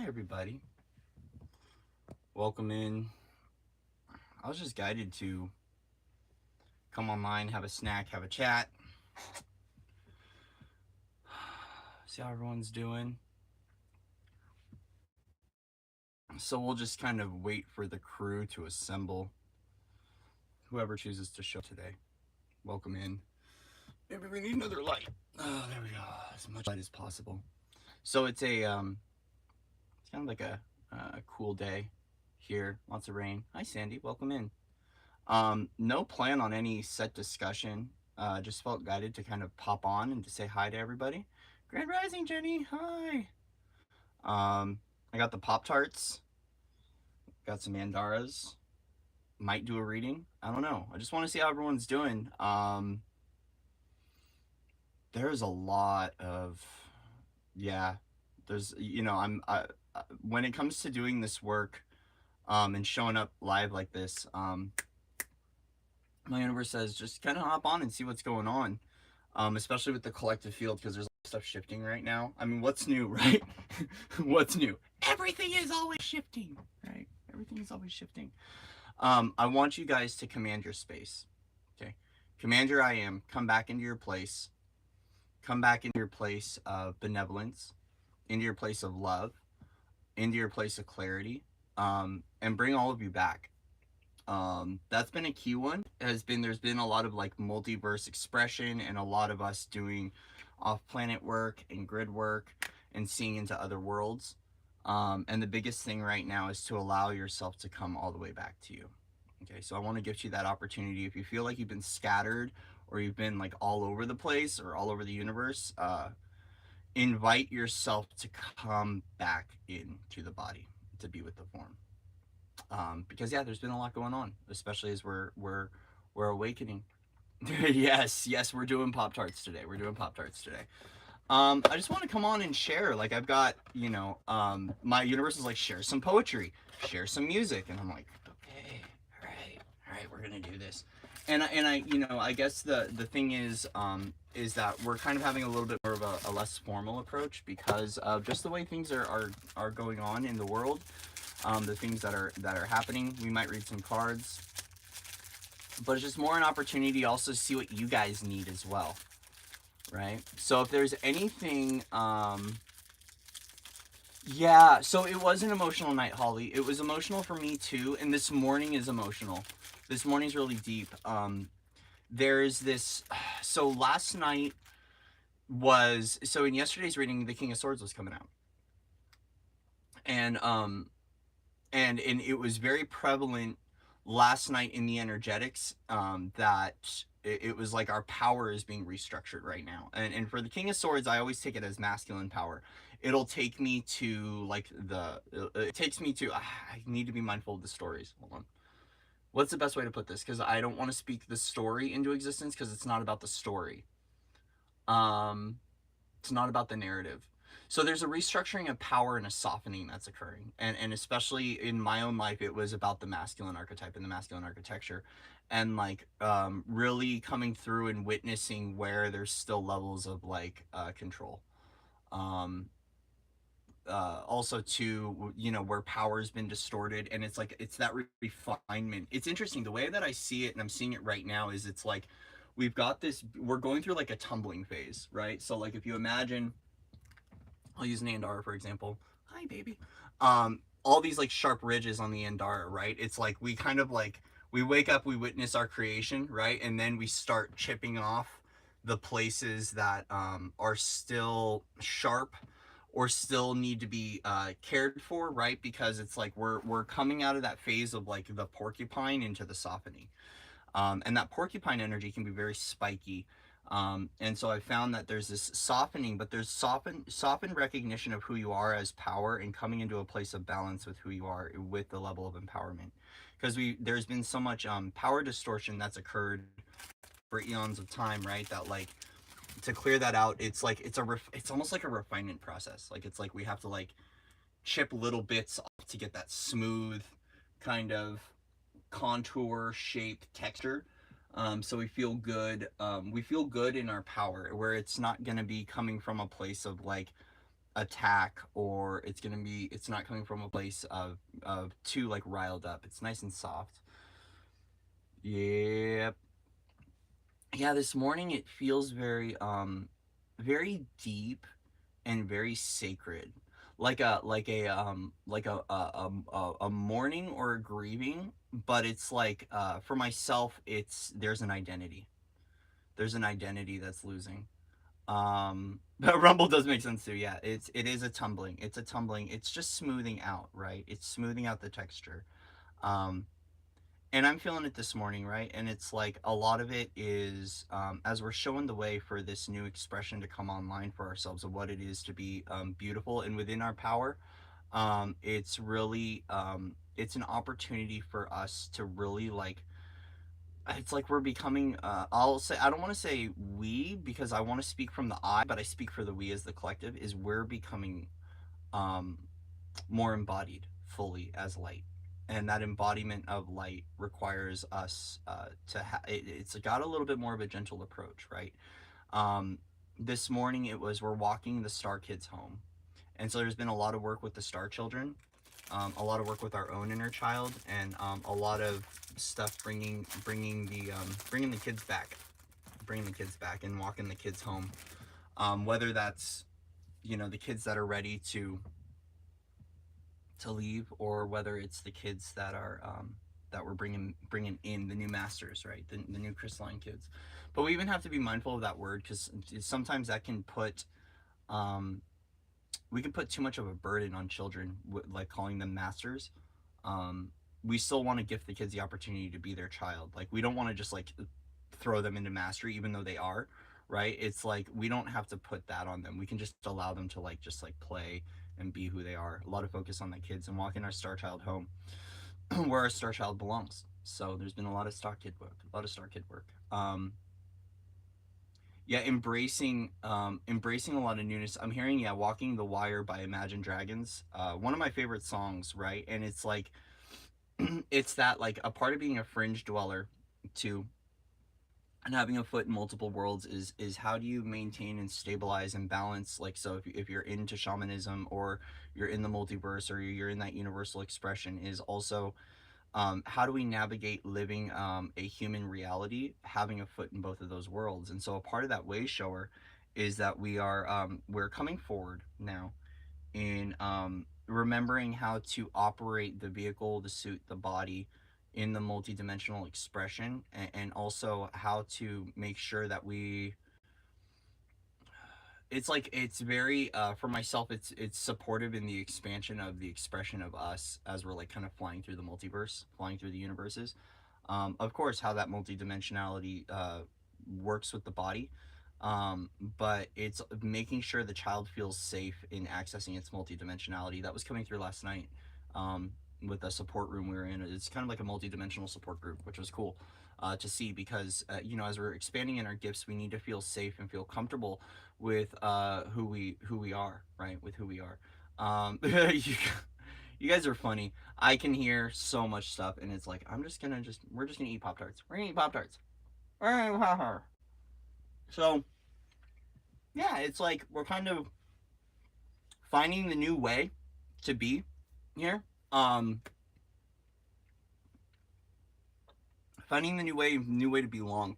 Hi, everybody. Welcome in. I was just guided to come online, have a snack, have a chat, see how everyone's doing. So we'll just kind of wait for the crew to assemble. Whoever chooses to show today, welcome in. Maybe we need another light. Oh, there we go. As much light as possible. So it's kind of like a cool day here. Lots of rain. Hi, Sandy. Welcome in. No plan on any set discussion. Just felt guided to kind of pop on and to say hi to everybody. Grand Rising, Jenny. Hi. I got the Pop Tarts. Got some Mandaras. Might do a reading. I don't know. I just want to see how everyone's doing. There's a lot of, yeah. When it comes to doing this work, and showing up live like this, my universe says just kind of hop on and see what's going on. Especially with the collective field, because there's stuff shifting right now. I mean, what's new, right? What's new? Everything is always shifting, right? Everything is always shifting. I want you guys to command your space, okay? Command your I am. Come back into your place. Come back into your place of benevolence, into your place of love, into your place of clarity, and bring all of you back. That's been a key one. There's been a lot of like multiverse expression and a lot of us doing off-planet work and grid work and seeing into other worlds. And the biggest thing right now is to allow yourself to come all the way back to you. Okay, so I want to give you that opportunity. If you feel like you've been scattered or you've been like all over the place or all over the universe, invite yourself to come back into the body to be with the form. Because yeah, there's been a lot going on, especially as we're awakening. Yes, we're doing Pop Tarts today. We're doing Pop Tarts today. I just want to come on and share. Like I've got, my universe is like share some poetry, share some music, and I'm like, okay, all right, we're gonna do this. I guess the thing is that we're kind of having a little bit more of a less formal approach because of just the way things are going on in the world. The things that are happening. We might read some cards, but it's just more an opportunity also to see what you guys need as well, right? So if there's anything, yeah. So it was an emotional night, Holly. It was emotional for me too, and this morning is emotional. This morning's really deep. There's this. So last night in yesterday's reading, the King of Swords was coming out, and it was very prevalent last night in the energetics, that it was like our power is being restructured right now. And for the King of Swords, I always take it as masculine power. It'll take me to like it takes me to, I need to be mindful of the stories. Hold on. What's the best way to put this? Because I don't want to speak the story into existence because it's not about the story. It's not about the narrative. So there's a restructuring of power and a softening that's occurring. And especially in my own life, it was about the masculine archetype and the masculine architecture. And like really coming through and witnessing where there's still levels of like control. Also to, where power has been distorted, and it's like it's that refinement. It's interesting the way that I see it, and I'm seeing it right now, is it's like we're going through like a tumbling phase, right? So like if you imagine, I'll use an Andara for example. Hi, baby. All these like sharp ridges on the Andara, right? It's like we kind of like we wake up, we witness our creation, right? And then we start chipping off the places that are still sharp or still need to be cared for, right? Because it's like we're coming out of that phase of like the porcupine into the softening. And that porcupine energy can be very spiky. And so I found that there's this softening, but there's softened recognition of who you are as power and coming into a place of balance with who you are with the level of empowerment. Because there's been so much power distortion that's occurred for eons of time, right? That like to clear that out, it's like it's almost like a refinement process. Like it's like we have to like chip little bits off to get that smooth kind of contour, shape, texture. So we feel good. We feel good in our power, where it's not going to be coming from a place of like attack, or it's not coming from a place of too like riled up. It's nice and soft. Yep. Yeah, this morning it feels very deep and very sacred, like a mourning or a grieving. But it's like, for myself, it's there's an identity that's losing. But rumble does make sense too. Yeah, it is a tumbling. It's a tumbling. It's just smoothing out, right? It's smoothing out the texture. um and I'm feeling it this morning, right? And it's like a lot of it is, as we're showing the way for this new expression to come online for ourselves of what it is to be, beautiful and within our power. It's really, it's an opportunity for us to really like. It's like we're becoming. I'll say, I don't want to say we, because I want to speak from the I, but I speak for the we as the collective. Is we're becoming, um, more embodied fully as light, and that embodiment of light requires us, it's got a little bit more of a gentle approach, right? um, this morning it was, we're walking the star kids home, and so there's been a lot of work with the star children, a lot of work with our own inner child, and, a lot of stuff bringing the kids back, and walking the kids home, whether that's, the kids that are ready to leave, or whether it's the kids that we're bringing in, the new masters, right? The new crystalline kids. But we even have to be mindful of that word, because sometimes that can put, um, we can put too much of a burden on children, like calling them masters. um, we still want to give the kids the opportunity to be their child. Like, we don't want to just like throw them into mastery, even though they are, right? It's like we don't have to put that on them. We can just allow them to like just like play and be who they are. A lot of focus on the kids and walking our star child home, where our star child belongs. So there's been a lot of star kid work. Yeah, embracing a lot of newness. I'm hearing, yeah, Walking the Wire by Imagine Dragons, one of my favorite songs, right? And it's like, it's that, like, a part of being a fringe dweller too, and having a foot in multiple worlds, is how do you maintain and stabilize and balance, like, so if you're into shamanism, or you're in the multiverse, or you're in that universal expression, is also, how do we navigate living, a human reality, having a foot in both of those worlds? And so a part of that way shower is that we're coming forward now in, remembering how to operate the vehicle, the suit, the body in the multidimensional expression, and also how to make sure that it's like, it's very, for myself, it's supportive in the expansion of the expression of us, as we're like kind of flying through the multiverse, flying through the universes. Of course, how that multidimensionality, works with the body, but it's making sure the child feels safe in accessing its multidimensionality. That was coming through last night, um, with the support room we were in. It's kind of like a multidimensional support group, which was cool, to see, because, as we're expanding in our gifts, we need to feel safe and feel comfortable with, who we are, right? With who we are. You guys are funny. I can hear so much stuff, and it's like, we're just gonna eat Pop Tarts. We're gonna eat Pop Tarts. So yeah, it's like we're kind of finding the new way to be here. Um, Finding the new way to belong.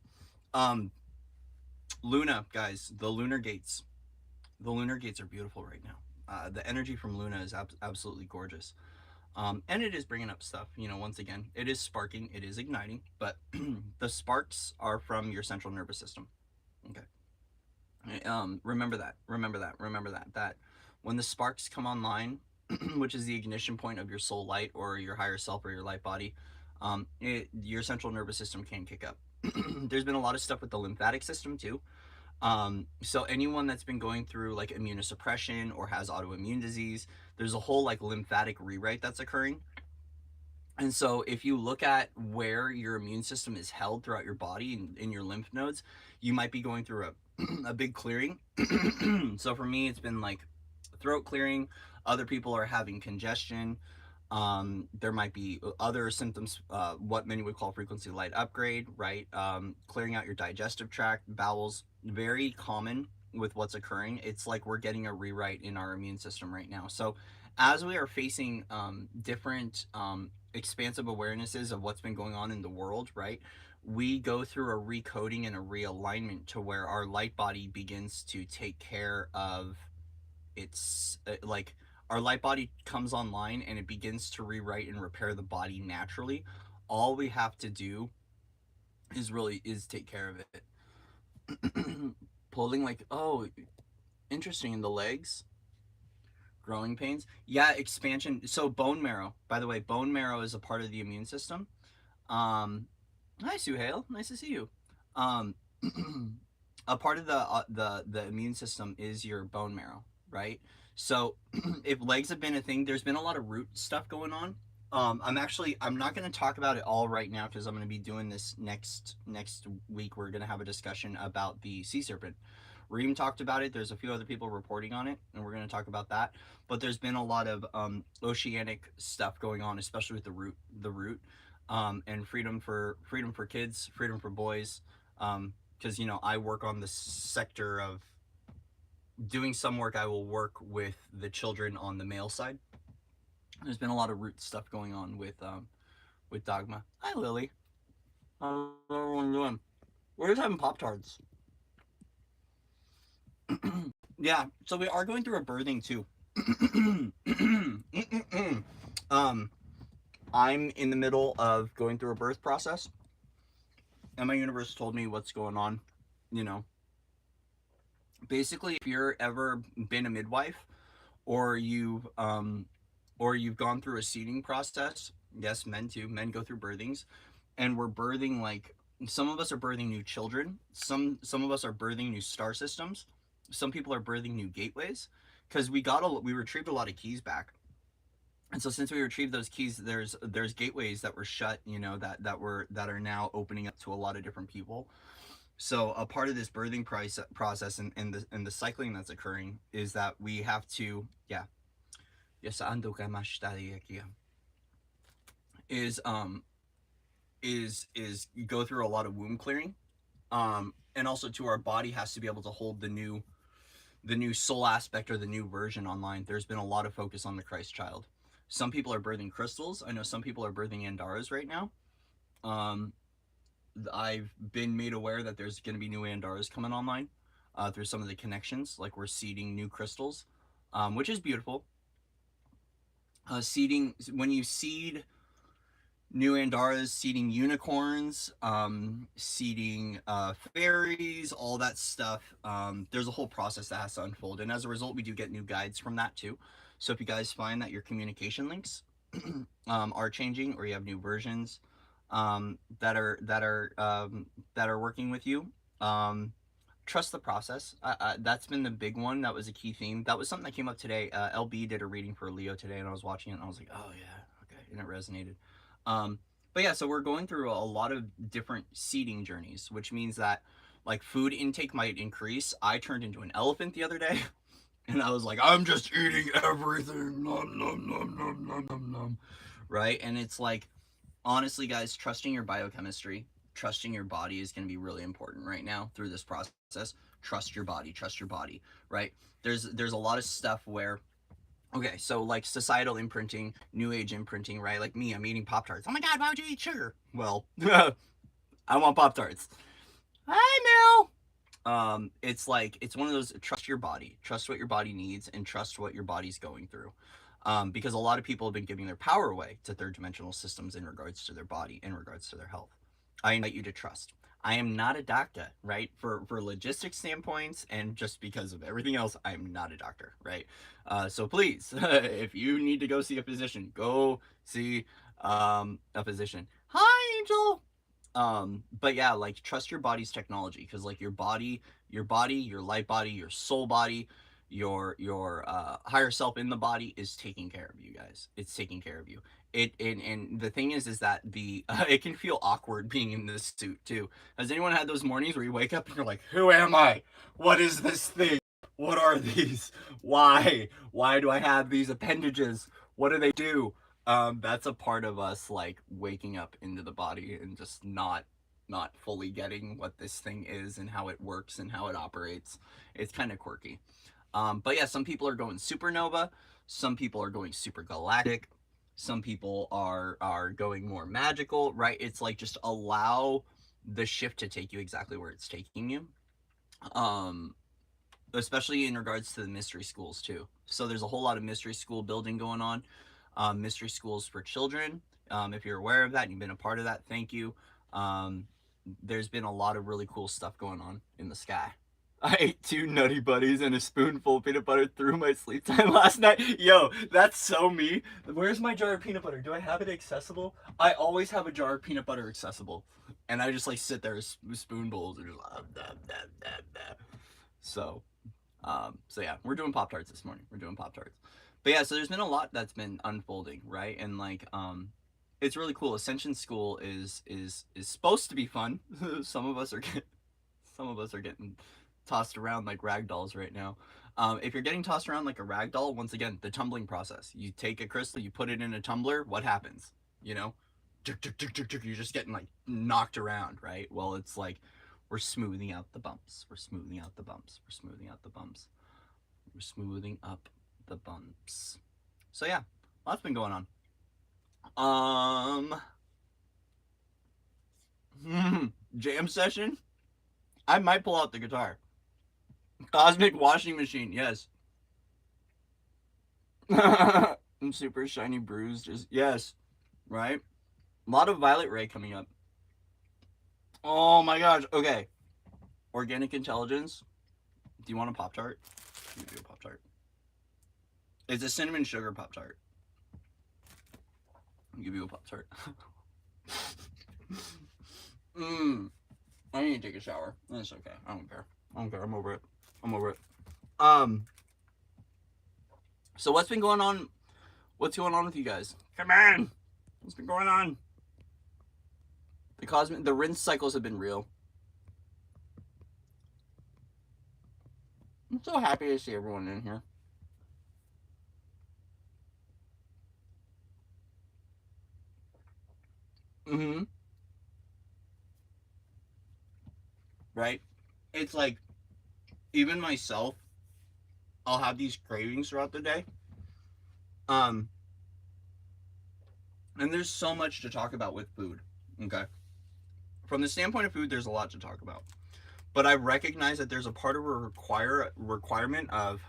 Um, Luna, guys, the lunar gates are beautiful right now. The energy from Luna is absolutely gorgeous. And it is bringing up stuff. Once again, it is sparking, it is igniting, but the sparks are from your central nervous system. Okay. Remember that when the sparks come online, which is the ignition point of your soul light, or your higher self, or your light body, your central nervous system can kick up. There's been a lot of stuff with the lymphatic system too. So anyone that's been going through like immunosuppression, or has autoimmune disease, there's a whole like lymphatic rewrite that's occurring. And so if you look at where your immune system is held throughout your body, in your lymph nodes, you might be going through a big clearing. So for me, it's been like throat clearing. Other people are having congestion. There might be other symptoms, what many would call frequency light upgrade, right? Clearing out your digestive tract, bowels, very common. with what's occurring. It's like we're getting a rewrite in our immune system right now. So as we are facing different expansive awarenesses of what's been going on in the world, right? We go through a recoding and a realignment to where our light body begins to take care of its like our light body comes online and it begins to rewrite and repair the body naturally. All we have to do is take care of it. Pulling, like, oh, interesting, in the legs, growing pains, yeah, expansion. So bone marrow, by the way, bone marrow is a part of the immune system. Hi, Suhail, nice to see you. um a part of the immune system is your bone marrow, right? So if legs have been a thing, there's been a lot of root stuff going on. I'm not going to talk about it all right now because I'm going to be doing this next week. We're going to have a discussion about the sea serpent. Reem talked about it. There's a few other people reporting on it, and we're going to talk about that. But there's been a lot of oceanic stuff going on, especially with the root, and freedom for kids, freedom for boys. Because I work on the sector of doing some work. I will work with the children on the male side. There's been a lot of root stuff going on with Dogma. Hi, Lily. How's everyone doing? We're just having Pop-Tarts. Yeah, so we are going through a birthing too. um, I'm in the middle of going through a birth process, and my universe told me what's going on. You know, basically, if you're ever been a midwife, or you've gone through a seeding process. Yes, men too. Men go through birthings, and we're birthing, like, some of us are birthing new children. Some of us are birthing new star systems. Some people are birthing new gateways, because we retrieved a lot of keys back. And so since we retrieved those keys, there's gateways that were shut, that are now opening up to a lot of different people. So a part of this birthing process and the cycling that's occurring is that we have to, yeah, yes, is go through a lot of womb clearing, and also, to our body has to be able to hold the new soul aspect, or the new version online. There's been a lot of focus on the Christ child. Some people are birthing crystals. I know some people are birthing Andaras right now. um I've been made aware that there's going to be new Andaras coming online, through some of the connections. Like, we're seeding new crystals, which is beautiful. Seeding, when you seed new Andaras, seeding unicorns, seeding fairies, all that stuff. There's a whole process that has to unfold, and as a result, we do get new guides from that too. So if you guys find that your communication links are changing, or you have new versions that are working with you, trust the process. That's been the big one. That was a key theme. That was something that came up today. LB did a reading for Leo today, and I was watching it, and I was like, oh yeah, okay, and it resonated. But yeah, so we're going through a lot of different seeding journeys, which means that, like, food intake might increase. I turned into an elephant the other day, and I was like, I'm just eating everything, nom nom nom nom nom nom nom, right? And it's like, honestly, guys, trusting your biochemistry, trusting your body is going to be really important right now through this process. Trust your body, right? There's a lot of stuff where, okay, so, like, societal imprinting, new age imprinting, right? Like me, I'm eating Pop-Tarts. Oh my God, why would you eat sugar? Well, I want Pop-Tarts. Hi, Mel. It's like, it's one of those, trust your body, trust what your body needs, and trust what your body's going through. Because a lot of people have been giving their power away to third dimensional systems in regards to their body, in regards to their health. I invite you to trust. I am not a doctor, right? For logistics standpoints, and just because of everything else, I am not a doctor, right? So please, if you need to go see a physician, go see a physician. Hi, Angel. But yeah, like, trust your body's technology, because, like, your light body, your soul body, your higher self in the body is taking care of you guys. It's taking care of you. And the thing is that it can feel awkward being in this suit too. Has anyone had those mornings where you wake up and you're like, who am I? What is this thing? What are these? Why do I have these appendages? What do they do? That's a part of us, like, waking up into the body and just not not fully getting what this thing is and how it works and how it operates. It's kind of quirky. But yeah, some people are going supernova, some people are going super galactic, some people are going more magical, right? It's like just allow the shift to take you exactly where it's taking you. Um, Especially in regards to the mystery schools too. So there's a whole lot of mystery school building going on. Mystery schools for children. If you're aware of that and you've been a part of that, thank you. Um, there's been a lot of really cool stuff going on in the sky. I ate 2 Nutty Buddies and a spoonful of peanut butter through my sleep time last night. Yo, that's so me. Where's my jar of peanut butter? Do I have it accessible? I always have a jar of peanut butter accessible. And I just like sit there with spoon bowls and just so so yeah, we're doing Pop Tarts this morning. We're doing Pop Tarts. But yeah, so there's been a lot that's been unfolding, right? And like it's really cool. Ascension School is supposed to be fun. Some of us are getting tossed around like rag dolls right now. If you're getting tossed around like a rag doll, once again, the tumbling process. You take a crystal, you put it in a tumbler, what happens? You know? You're just getting like knocked around, right? Well, it's like we're smoothing out the bumps. We're smoothing out the bumps. We're smoothing out the bumps. We're smoothing up the bumps. So yeah, lots been going on. Jam session? I might pull out the guitar. Cosmic washing machine, yes. I'm super shiny bruised, just yes, right? A lot of Violet Ray coming up. Oh my gosh, okay. Organic intelligence. Do you want a Pop Tart? I'll give you a Pop Tart. It's a cinnamon sugar Pop Tart. I'll give you a Pop Tart. I need to take a shower. That's okay. I don't care. I'm over it. So what's been going on? What's going on with you guys? Come on. What's been going on? The rinse cycles have been real. I'm so happy to see everyone in here. Right? It's like, even myself, I'll have these cravings throughout the day. And there's so much to talk about with food. Okay. From the standpoint of food, there's a lot to talk about. But I recognize that there's a part of a requirement of,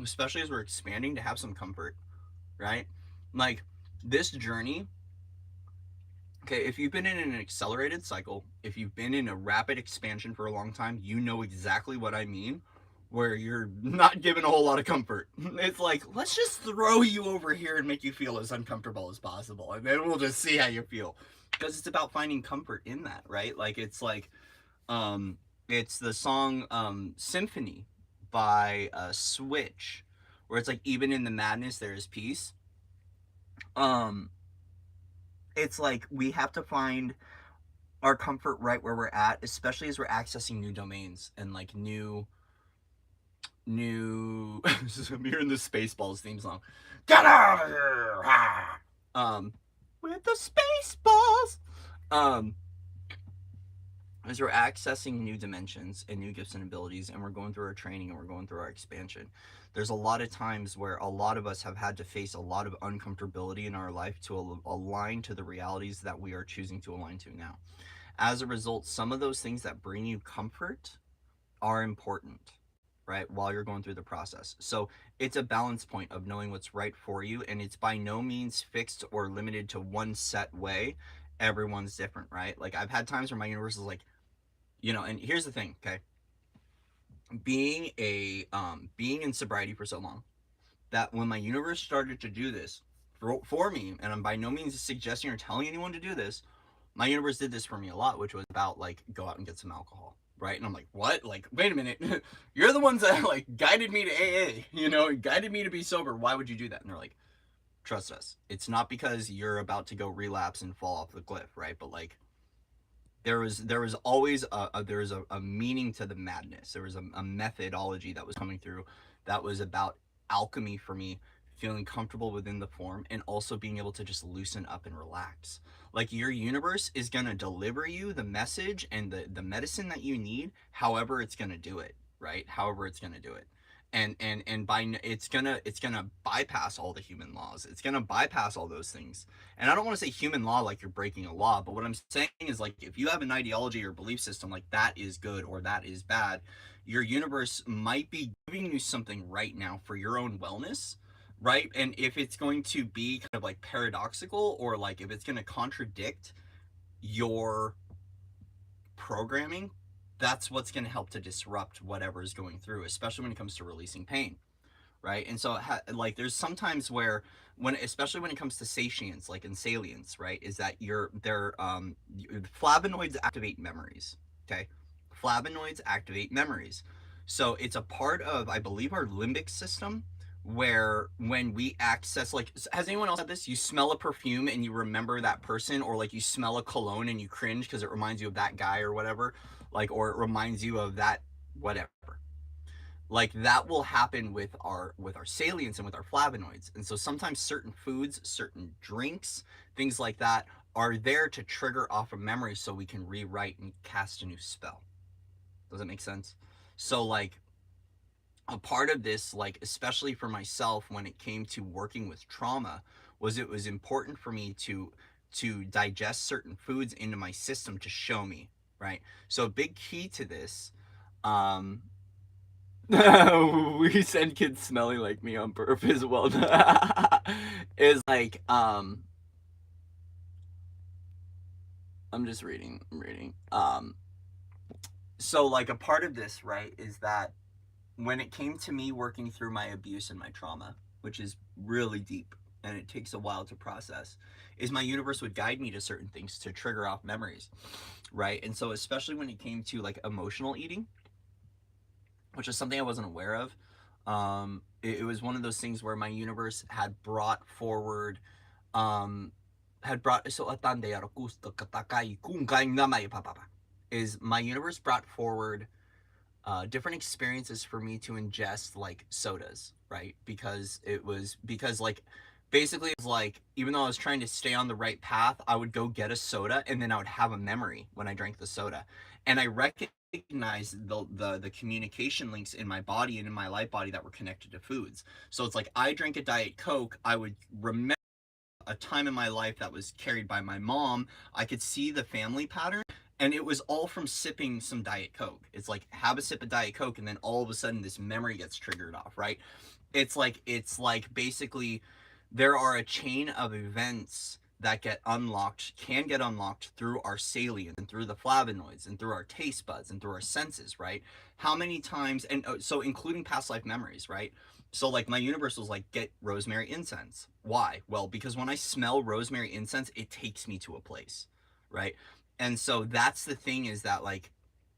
especially as we're expanding, to have some comfort, right? Like this journey. Okay, if you've been in an accelerated cycle, if you've been in a rapid expansion for a long time, you know exactly what I mean, where you're not given a whole lot of comfort. It's like, let's just throw you over here and make you feel as uncomfortable as possible, and then we'll just see how you feel. Because it's about finding comfort in that, right? Like, it's the song Symphony by Switch, where it's like, even in the madness, there is peace. It's like we have to find our comfort right where we're at, especially as we're accessing new domains and like new I'm hearing the Spaceballs theme song. Get out of here! With the Spaceballs. As we're accessing new dimensions and new gifts and abilities, and we're going through our training and we're going through our expansion, there's a lot of times where a lot of us have had to face a lot of uncomfortability in our life to align to the realities that we are choosing to align to now. As a result, some of those things that bring you comfort are important, right, while you're going through the process. So it's a balance point of knowing what's right for you, and it's by no means fixed or limited to one set way. Everyone's different, right? Like, I've had times where my universe is like, and here's the thing, okay? Being in sobriety for so long, that when my universe started to do this for me, and I'm by no means suggesting or telling anyone to do this, my universe did this for me a lot, which was about like, go out and get some alcohol, right? And I'm like, what? Like, wait a minute, you're the ones that like guided me to AA, guided me to be sober. Why would you do that? And they're like, trust us, it's not because you're about to go relapse and fall off the cliff, right? But like, there was always a meaning to the madness. There was a methodology that was coming through that was about alchemy for me, feeling comfortable within the form, and also being able to just loosen up and relax. Like your universe is going to deliver you the message and the medicine that you need, however it's going to do it, right? However it's going to do it. And by it's gonna bypass all the human laws. It's gonna bypass all those things. And I don't want to say human law like you're breaking a law, but what I'm saying is, like, if you have an ideology or belief system like that is good or that is bad, your universe might be giving you something right now for your own wellness, right? And if it's going to be kind of like paradoxical, or like if it's going to contradict your programming, that's what's going to help to disrupt whatever is going through, especially when it comes to releasing pain, right? And so like there's sometimes where, when especially when it comes to satients, like in salients, right, is that flavonoids activate memories. Okay, flavonoids activate memories. So it's a part of, I believe, our limbic system, where when we access, like, has anyone else had this? You smell a perfume and you remember that person, or like you smell a cologne and you cringe because it reminds you of that guy or whatever, like, or it reminds you of that whatever. Like that will happen with our salients and with our flavonoids. And so sometimes certain foods, certain drinks, things like that are there to trigger off a memory so we can rewrite and cast a new spell. Does that make sense? So like a part of this, like especially for myself when it came to working with trauma, was it was important for me to digest certain foods into my system to show me, right? So a big key to this, um we send kids smelling like me on purpose. Well, is like I'm just reading. I'm reading. So like a part of this, right, is that when it came to me working through my abuse and my trauma, which is really deep and it takes a while to process, is my universe would guide me to certain things to trigger off memories, right? And so especially when it came to like emotional eating, which is something I wasn't aware of. It was one of those things where my universe had brought forward, so is my universe brought forward different experiences for me to ingest, like sodas, right? Because like basically it was like, even though I was trying to stay on the right path, I would go get a soda and then I would have a memory when I drank the soda, and I recognized the communication links in my body and in my light body that were connected to foods. So it's like I drank a Diet Coke, I would remember a time in my life that was carried by my mom. I could see the family pattern, and it was all from sipping some Diet Coke. It's like have a sip of Diet Coke and then all of a sudden this memory gets triggered off, right? It's like basically there are a chain of events that can get unlocked through our salient and through the flavonoids and through our taste buds and through our senses, right? How many times, and so including past life memories, right? So like my universe was like, get rosemary incense. Why? Well, because when I smell rosemary incense, it takes me to a place, right? And so that's the thing, is that like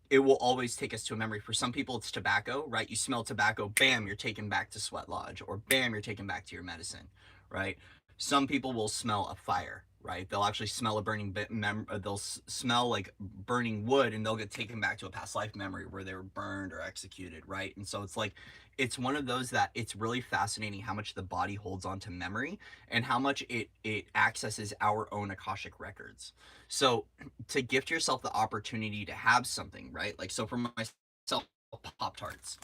it will always take us to a memory. For some people, it's tobacco, right? You smell tobacco, bam, you're taken back to Sweat Lodge, or bam, you're taken back to your medicine, right? Some people will smell a fire, right? They'll actually smell a burning they'll smell like burning wood, and they'll get taken back to a past life memory where they were burned or executed, right? And so it's like, it's one of those that it's really fascinating how much the body holds on to memory and how much it accesses our own Akashic records. So to gift yourself the opportunity to have something, right? Like, so for myself, Pop Tarts,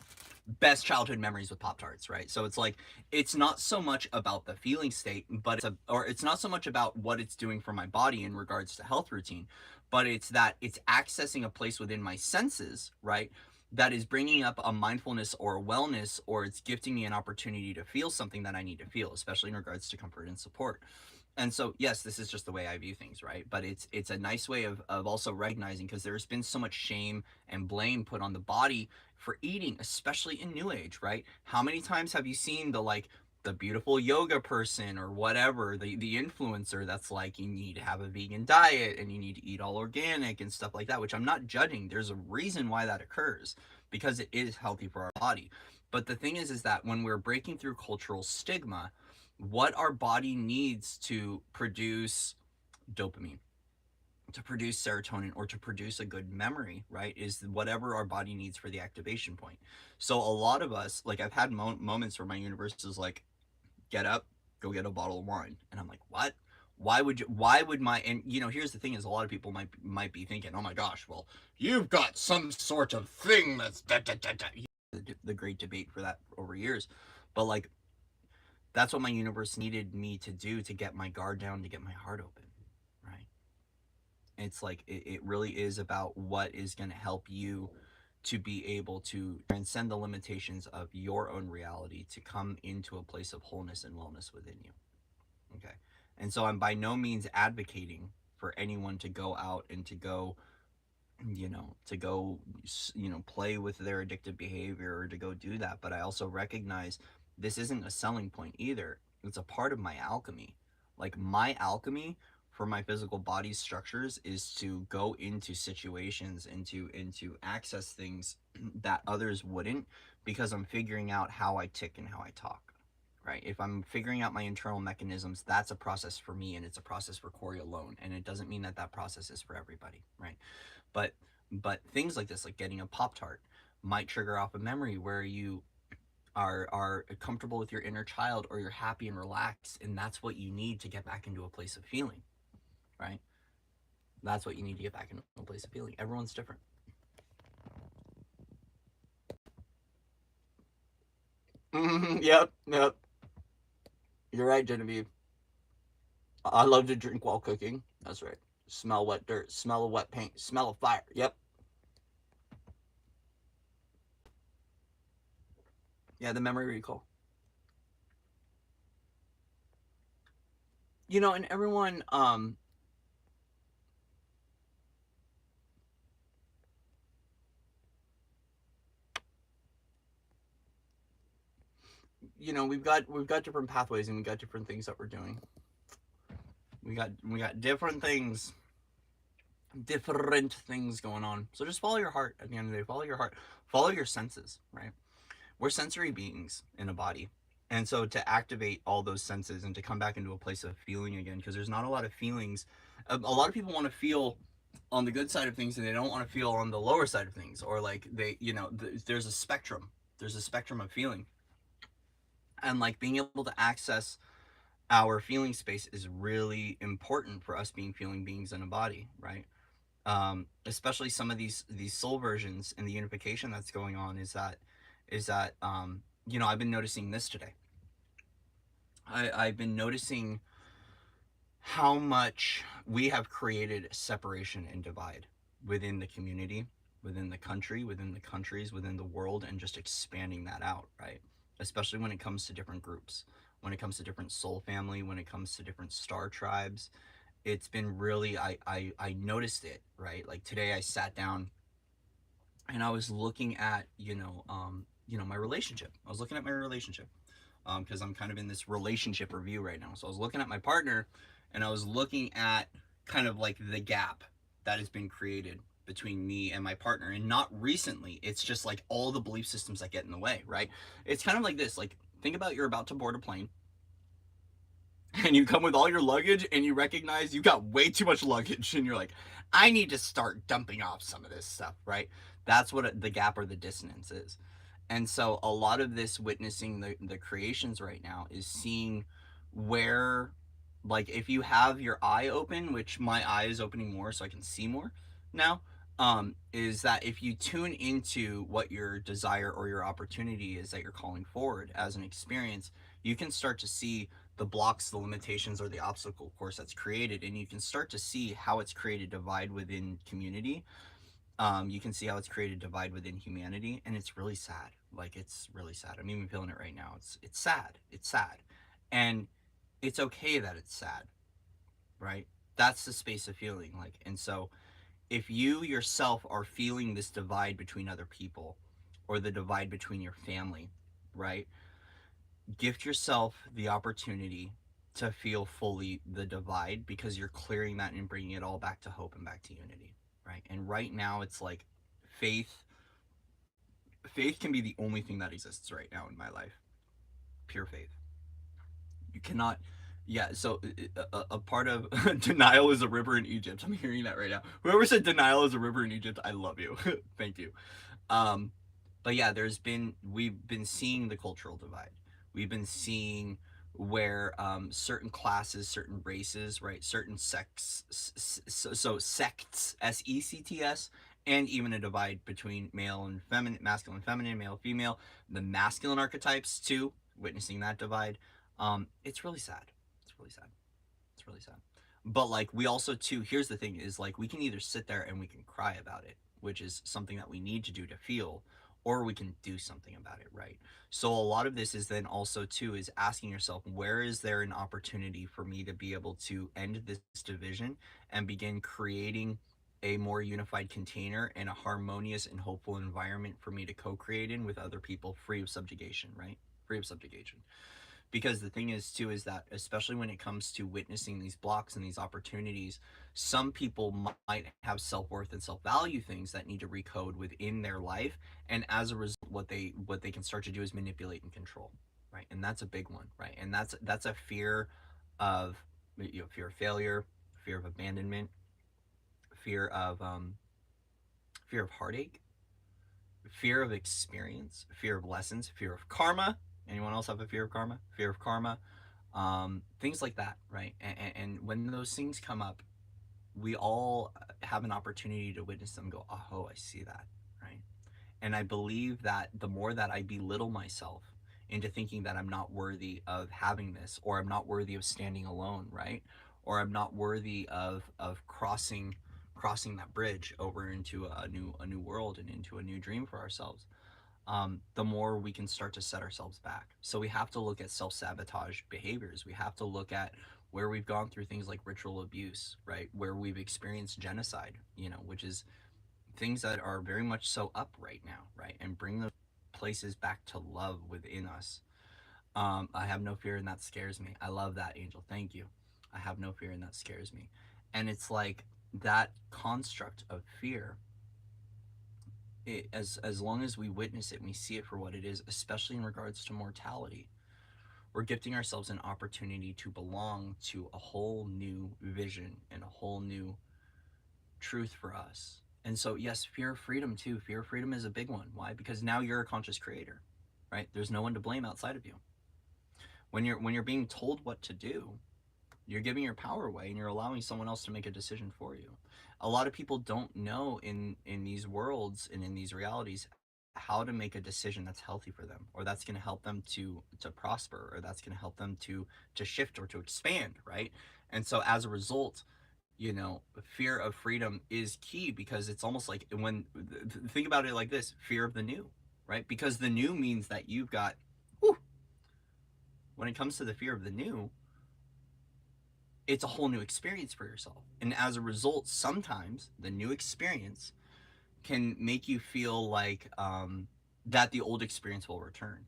best childhood memories with Pop Tarts, right? So it's like, it's not so much about the feeling state, but it's not so much about what it's doing for my body in regards to health routine, but it's that it's accessing a place within my senses, right? That is bringing up a mindfulness or a wellness, or it's gifting me an opportunity to feel something that I need to feel, especially in regards to comfort and support. And so yes, this is just the way I view things, right? But it's a nice way of also recognizing, because there's been so much shame and blame put on the body for eating, especially in new age, right? How many times have you seen the beautiful yoga person or whatever, the influencer that's like, you need to have a vegan diet and you need to eat all organic and stuff like that, which I'm not judging. There's a reason why that occurs, because it is healthy for our body. But the thing is that when we're breaking through cultural stigma, what our body needs to produce dopamine, to produce serotonin, or to produce a good memory, right, is whatever our body needs for the activation point. So a lot of us, like I've had moments where my universe is like, get up, go get a bottle of wine. And I'm like, what? Why would and here's the thing is a lot of people might be thinking, oh my gosh, well, you've got some sort of thing that's da, da, da, da. The great debate for that over years. But like, that's what my universe needed me to do to get my guard down, to get my heart open, right? It's like it really is about what is going to help you to be able to transcend the limitations of your own reality to come into a place of wholeness and wellness within you. Okay. And so I'm by no means advocating for anyone to go out and to go, play with their addictive behavior or to go do that. But I also recognize this isn't a selling point either. It's a part of my alchemy. Like my alchemy for my physical body structures is to go into situations and to access things that others wouldn't, because I'm figuring out how I tick and how I talk. Right? If I'm figuring out my internal mechanisms, that's a process for me, and it's a process for Corey alone. And it doesn't mean that that process is for everybody, right? But things like this, like getting a Pop-Tart, might trigger off a memory where you are comfortable with your inner child, or you're happy and relaxed, and that's what you need to get back into a place of feeling, right? That's what you need to get back into a place of feeling. Everyone's different. Yep. You're right, Genevieve. I love to drink while cooking. That's right. Smell wet dirt, smell of wet paint, smell of fire. Yep. Yeah, the memory recall. And everyone, we've got different pathways, and we got different things that we're doing. We got different things going on. So just follow your heart. At the end of the day, follow your heart, follow your senses, right? We're sensory beings in a body. And so to activate all those senses and to come back into a place of feeling again, because there's not a lot of feelings. A lot of people want to feel on the good side of things, and they don't want to feel on the lower side of things, or like there's a spectrum. There's a spectrum of feeling. And like being able to access our feeling space is really important for us being feeling beings in a body, right? Especially some of these soul versions and the unification that's going on is that I've been noticing this today. I've been noticing how much we have created separation and divide within the community, within the country, within the countries, within the world, and just expanding that out, right? Especially when it comes to different groups, when it comes to different soul family, when it comes to different star tribes. It's been really, I noticed it, right? Like today I sat down and I was looking at, my relationship. I was looking at my relationship because I'm kind of in this relationship review right now. So I was looking at my partner, and I was looking at kind of like the gap that has been created between me and my partner. And not recently, it's just like all the belief systems that get in the way, right? It's kind of like this. Like, think about you're about to board a plane, and you come with all your luggage, and you recognize you got way too much luggage, and you're like, I need to start dumping off some of this stuff, right? That's what the gap or the dissonance is. And so a lot of this witnessing the creations right now is seeing where, like, if you have your eye open, which my eye is opening more so I can see more now, is that if you tune into what your desire or your opportunity is that you're calling forward as an experience, you can start to see the blocks, the limitations, or the obstacle course that's created, and you can start to see how it's created divide within community. You can see how it's created divide within humanity, and it's really sad. Like, it's really sad. I'm even feeling it right now. It's sad. It's sad, and it's okay that it's sad, right? That's the space of feeling. Like, and so if you yourself are feeling this divide between other people, or the divide between your family, right? Gift yourself the opportunity to feel fully the divide, because you're clearing that and bringing it all back to hope and back to unity, right? And right now it's like faith can be the only thing that exists right now in my life. Pure faith. You cannot. Yeah, so a part of denial is a river in Egypt. I'm hearing that right now. Whoever said denial is a river in Egypt, I love you. Thank you. But yeah, we've been seeing the cultural divide. We've been seeing where certain classes, certain races, right, certain sects, so sects, sects, and even a divide between male and feminine, masculine, feminine, male, female, the masculine archetypes too, witnessing that divide. It's really sad. It's really sad. It's really sad. But like we also too, here's the thing is like we can either sit there and we can cry about it, which is something that we need to do to feel, or we can do something about it, right? So a lot of this is then also too is asking yourself, where is there an opportunity for me to be able to end this division and begin creating a more unified container and a harmonious and hopeful environment for me to co-create in with other people, free of subjugation, right? Free of subjugation. Because the thing is too is that especially when it comes to witnessing these blocks and these opportunities, some people might have self-worth and self-value things that need to recode within their life, and as a result what they can start to do is manipulate and control, right? And that's a big one, right? And that's a fear of, fear of failure, fear of abandonment, fear of fear of heartache, fear of experience, fear of lessons, fear of karma. Anyone else have a fear of karma? Fear of karma, things like that, right? And when those things come up, we all have an opportunity to witness them. Go, oh, I see that, right? And I believe that the more that I belittle myself into thinking that I'm not worthy of having this, or I'm not worthy of standing alone, right? Or I'm not worthy of crossing that bridge over into a new world and into a new dream for ourselves, the more we can start to set ourselves back. So we have to look at self-sabotage behaviors. We have to look at where we've gone through things like ritual abuse, right? Where we've experienced genocide, which is things that are very much so up right now, right? And bring those places back to love within us. I have no fear and that scares me. I love that, Angel. Thank you. I have no fear and that scares me. And it's like that construct of fear, as long as we witness it and we see it for what it is, especially in regards to mortality, we're gifting ourselves an opportunity to belong to a whole new vision and a whole new truth for us. And so, yes, fear of freedom too. Fear of freedom is a big one. Why? Because now you're a conscious creator, right? There's no one to blame outside of you. When you're being told what to do, you're giving your power away and you're allowing someone else to make a decision for you. A lot of people don't know in these worlds and in these realities how to make a decision that's healthy for them, or that's going to help them to prosper, or that's going to help them to shift or to expand, right? And so as a result, fear of freedom is key, because it's almost like when think about it like this: fear of the new, right? Because the new means that you've got, whew, when it comes to the fear of the new, it's a whole new experience for yourself. And as a result, sometimes the new experience can make you feel like that the old experience will return,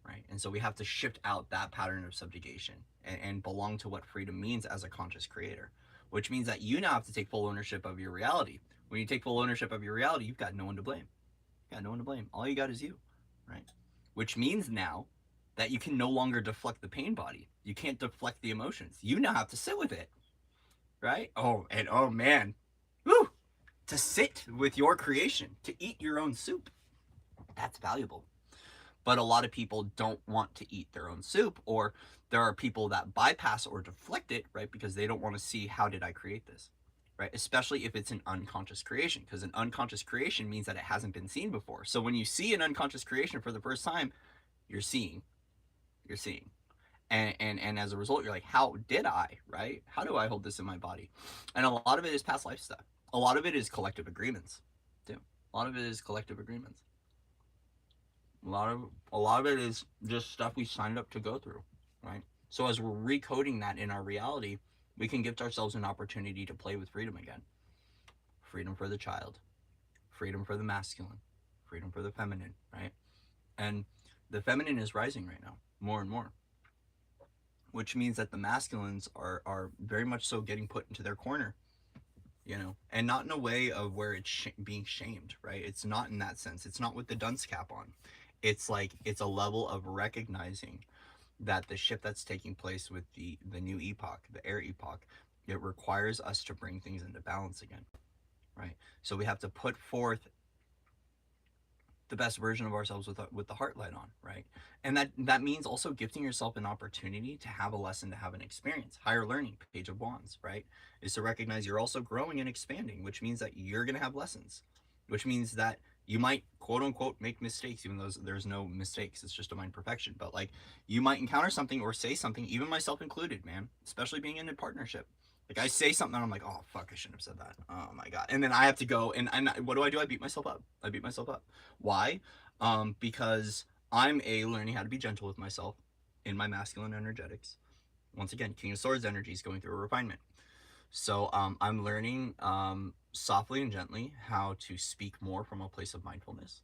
right? And so we have to shift out that pattern of subjugation and belong to what freedom means as a conscious creator, which means that you now have to take full ownership of your reality. When you take full ownership of your reality, you've got no one to blame. You've got no one to blame. All you got is you, right? Which means now that you can no longer deflect the pain body. You can't deflect the emotions. You now have to sit with it, right? Oh man, woo! To sit with your creation, to eat your own soup. That's valuable. But a lot of people don't want to eat their own soup, or there are people that bypass or deflect it, right? Because they don't want to see, how did I create this, right? Especially if it's an unconscious creation, because an unconscious creation means that it hasn't been seen before. So when you see an unconscious creation for the first time, you're seeing, you're seeing. And as a result, you're like, how did I, right? How do I hold this in my body? And a lot of it is past life stuff. A lot of it is collective agreements, too. A lot of it is collective agreements. A lot of it is just stuff we signed up to go through, right? So as we're recoding that in our reality, we can gift ourselves an opportunity to play with freedom again. Freedom for the child, freedom for the masculine, freedom for the feminine, right? And the feminine is rising right now, more and more, which means that the masculines are very much so getting put into their corner, and not in a way of where it's being shamed, right? It's not in that sense. It's not with the dunce cap on. It's like, it's a level of recognizing that the shift that's taking place with the new epoch, the air epoch, it requires us to bring things into balance again, right? So we have to put forth the best version of ourselves with the heart light on, right? And that means also gifting yourself an opportunity to have a lesson, to have an experience. Higher learning, page of wands, right, is to recognize you're also growing and expanding, which means that you're going to have lessons, which means that you might quote unquote make mistakes, even though there's no mistakes, it's just divine perfection. But like, you might encounter something or say something, even myself included, man, especially being in a partnership. Like, I say something and I'm like, oh fuck, I shouldn't have said that. Oh my god. And then I have to go and what do? I beat myself up. I beat myself up. Why? Because I'm learning how to be gentle with myself in my masculine energetics. Once again, King of Swords energy is going through a refinement. So I'm learning softly and gently how to speak more from a place of mindfulness.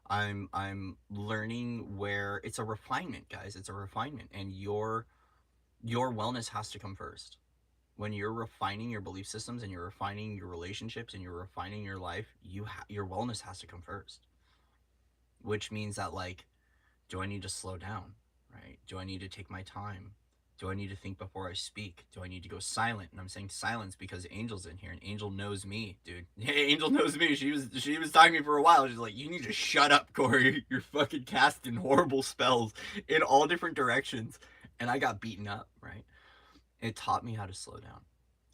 I'm learning where it's a refinement, guys. It's a refinement, and your wellness has to come first. When you're refining your belief systems and you're refining your relationships and you're refining your life, your wellness has to come first. Which means that, like, do I need to slow down, right? Do I need to take my time? Do I need to think before I speak? Do I need to go silent? And I'm saying silence because Angel's in here, and Angel knows me, dude. Hey, Angel knows me. She was talking to me for a while. She's like, you need to shut up, Corey. You're fucking casting horrible spells in all different directions. And I got beaten up, right? It taught me how to slow down.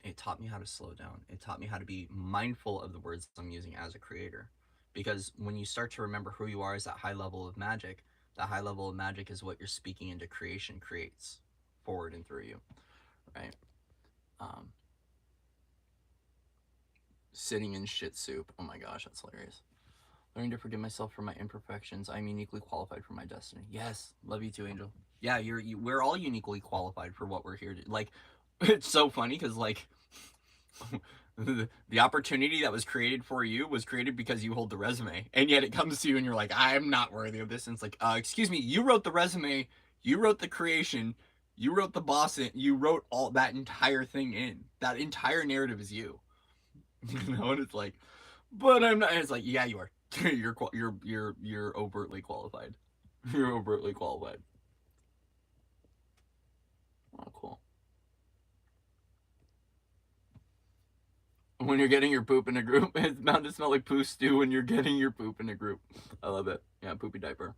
It taught me how to slow down. It taught me how to be mindful of the words I'm using as a creator. Because when you start to remember who you are as that high level of magic, that high level of magic is what you're speaking into creation creates forward and through you, right? Um, Sitting in shit soup. Oh my gosh, that's hilarious. Learning to forgive myself for my imperfections. I'm uniquely qualified for my destiny. Yes, love you too, Angel. Yeah, we're all uniquely qualified for what we're here to. Like, it's so funny because, like, the opportunity that was created for you was created because you hold the resume, and yet it comes to you and you're like, I'm not worthy of this. And it's like, excuse me, you wrote the resume, you wrote the creation, you wrote the boss in, you wrote all that entire thing in. That entire narrative is you. You know, and it's like, but I'm not. And it's like, yeah, you are. You're overtly qualified. You're overtly qualified. Oh, cool. When you're getting your poop in a group, it's bound to smell like poo stew when you're getting your poop in a group. I love it. Yeah, poopy diaper.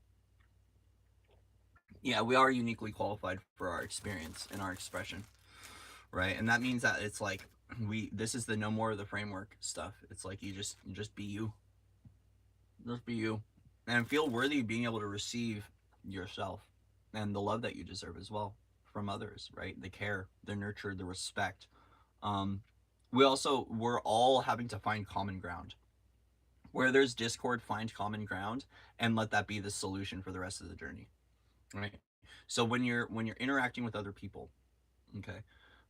Yeah, we are uniquely qualified for our experience and our expression, right? And that means that it's like this is the no more of the framework stuff. It's like you just be you. Just be you. And feel worthy of being able to receive yourself and the love that you deserve as well from others, right? The care, the nurture, the respect. Um, we're all having to find common ground. Where there's discord, find common ground and let that be the solution for the rest of the journey. Right. So when you're interacting with other people, okay,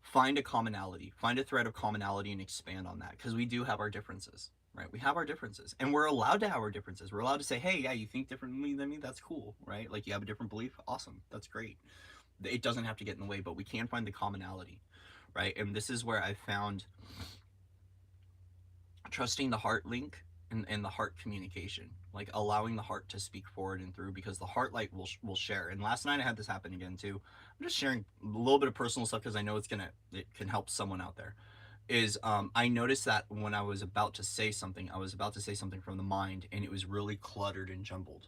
find a commonality, find a thread of commonality and expand on that, because we do have our differences, right? We have our differences, and we're allowed to have our differences. We're allowed to say, hey, yeah, you think differently than me, that's cool, right? Like, you have a different belief, awesome, that's great. It doesn't have to get in the way, but we can find the commonality, right? And this is where I found trusting the heart link and the heart communication, like allowing the heart to speak forward and through, because the heart light will share. And last night I had this happen again too. I'm just sharing a little bit of personal stuff because I know it can help someone out there. Is I noticed that when I was about to say something, I was about to say something from the mind, and it was really cluttered and jumbled.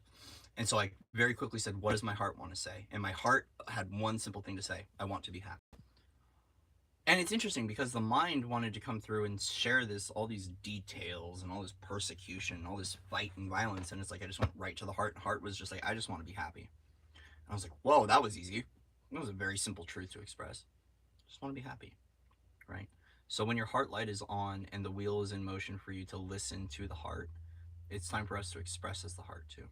And so I very quickly said, what does my heart want to say? And my heart had one simple thing to say: I want to be happy. And it's interesting because the mind wanted to come through and share all these details and all this persecution and all this fight and violence, and it's like I just went right to the heart. Heart was just like, I just want to be happy. And I was like, whoa, that was easy. That was a very simple truth to express. Just want to be happy, right? So when your heart light is on and the wheel is in motion for you to listen to the heart, it's time for us to express as the heart too.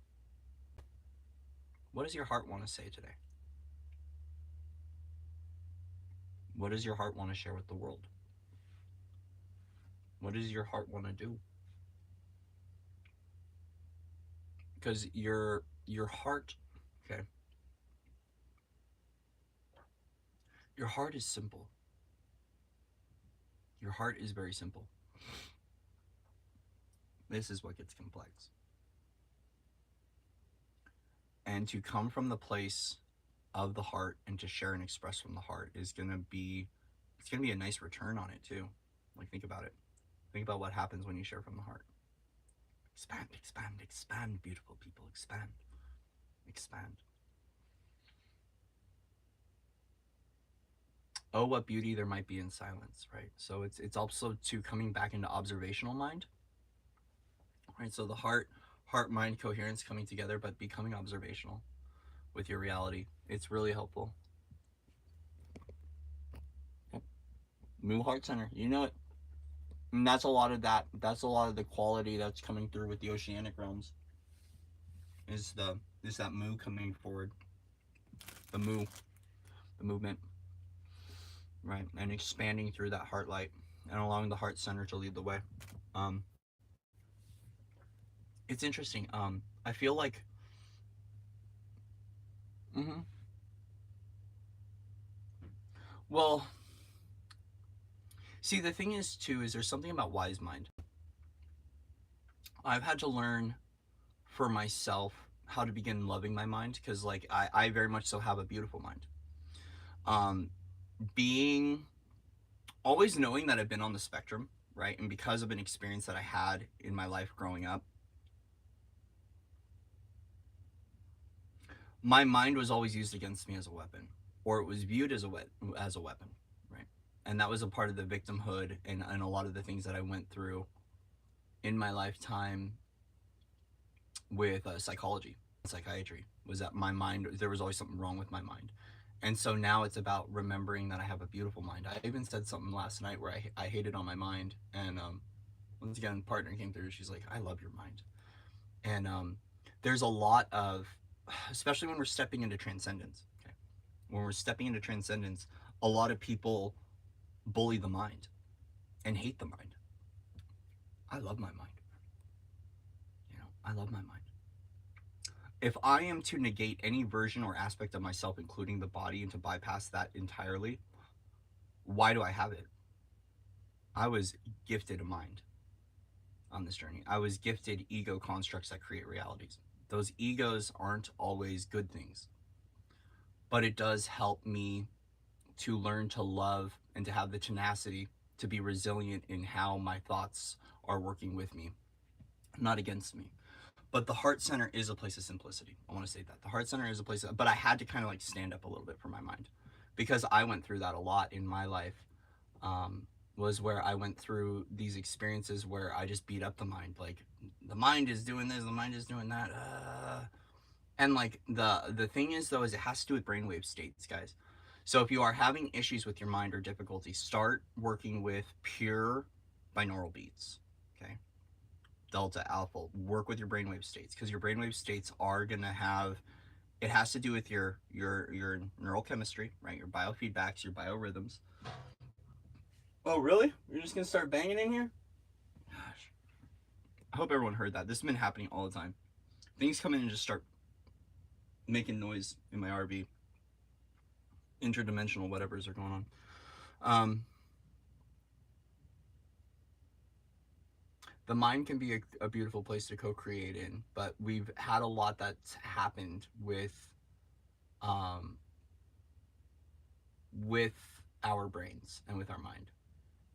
What does your heart want to say today? What does your heart want to share with the world? What does your heart want to do? Because your heart, okay, your heart is simple. Your heart is very simple. This is what gets complex. And to come from the place of the heart and to share and express from the heart is gonna be, it's gonna be a nice return on it too. Like, think about it. Think about what happens when you share from the heart. Expand, expand, expand, beautiful people. Expand, expand. Oh, what beauty there might be in silence, right? So it's also to coming back into observational mind, right? So the heart, mind, coherence coming together, but becoming observational with your reality. It's really helpful. Yep. Move heart center. You know it. And that's a lot of that. That's a lot of the quality that's coming through with the oceanic realms. Is that moo coming forward? The moo, the movement, right? And expanding through that heart light and allowing the heart center to lead the way. Um, it's interesting. I feel like, mm-hmm. Well, see, the thing is too is there's something about wise mind. I've had to learn for myself how to begin loving my mind because, like, I very much so have a beautiful mind. Um, being always knowing that I've been on the spectrum, right, and because of an experience that I had in my life growing up, my mind was always used against me as a weapon, or it was viewed as a weapon, right? And that was a part of the victimhood and a lot of the things that I went through in my lifetime with psychology and psychiatry was that my mind, there was always something wrong with my mind. And so now it's about remembering that I have a beautiful mind. I even said something last night where I hated on my mind, and once again, partner came through. She's like, I love your mind. And there's a lot of, especially when we're stepping into transcendence, okay? When we're stepping into transcendence, a lot of people bully the mind and hate the mind. I love my mind. You know, I love my mind. If I am to negate any version or aspect of myself, including the body, and to bypass that entirely, why do I have it? I was gifted a mind on this journey. I was gifted ego constructs that create realities. Those egos aren't always good things, but it does help me to learn to love and to have the tenacity to be resilient in how my thoughts are working with me, not against me. But the heart center is a place of simplicity. I want to say that the heart center is a place but I had to kind of like stand up a little bit for my mind because I went through that a lot in my life. Was where I went through these experiences where I just beat up the mind, like the mind is doing this, the mind is doing that, and like the thing is though is it has to do with brainwave states, guys. So if you are having issues with your mind or difficulty, start working with pure binaural beats. Okay, delta, alpha, work with your brainwave states because your brainwave states are gonna have, it has to do with your neural chemistry, right? Your biofeedbacks, your biorhythms. Oh, really? You're just gonna start banging in here? Gosh, I hope everyone heard that. This has been happening all the time. Things come in and just start making noise in my RV. Interdimensional whatevers are going on. The mind can be a beautiful place to co-create in, but we've had a lot that's happened um, with our brains and with our mind.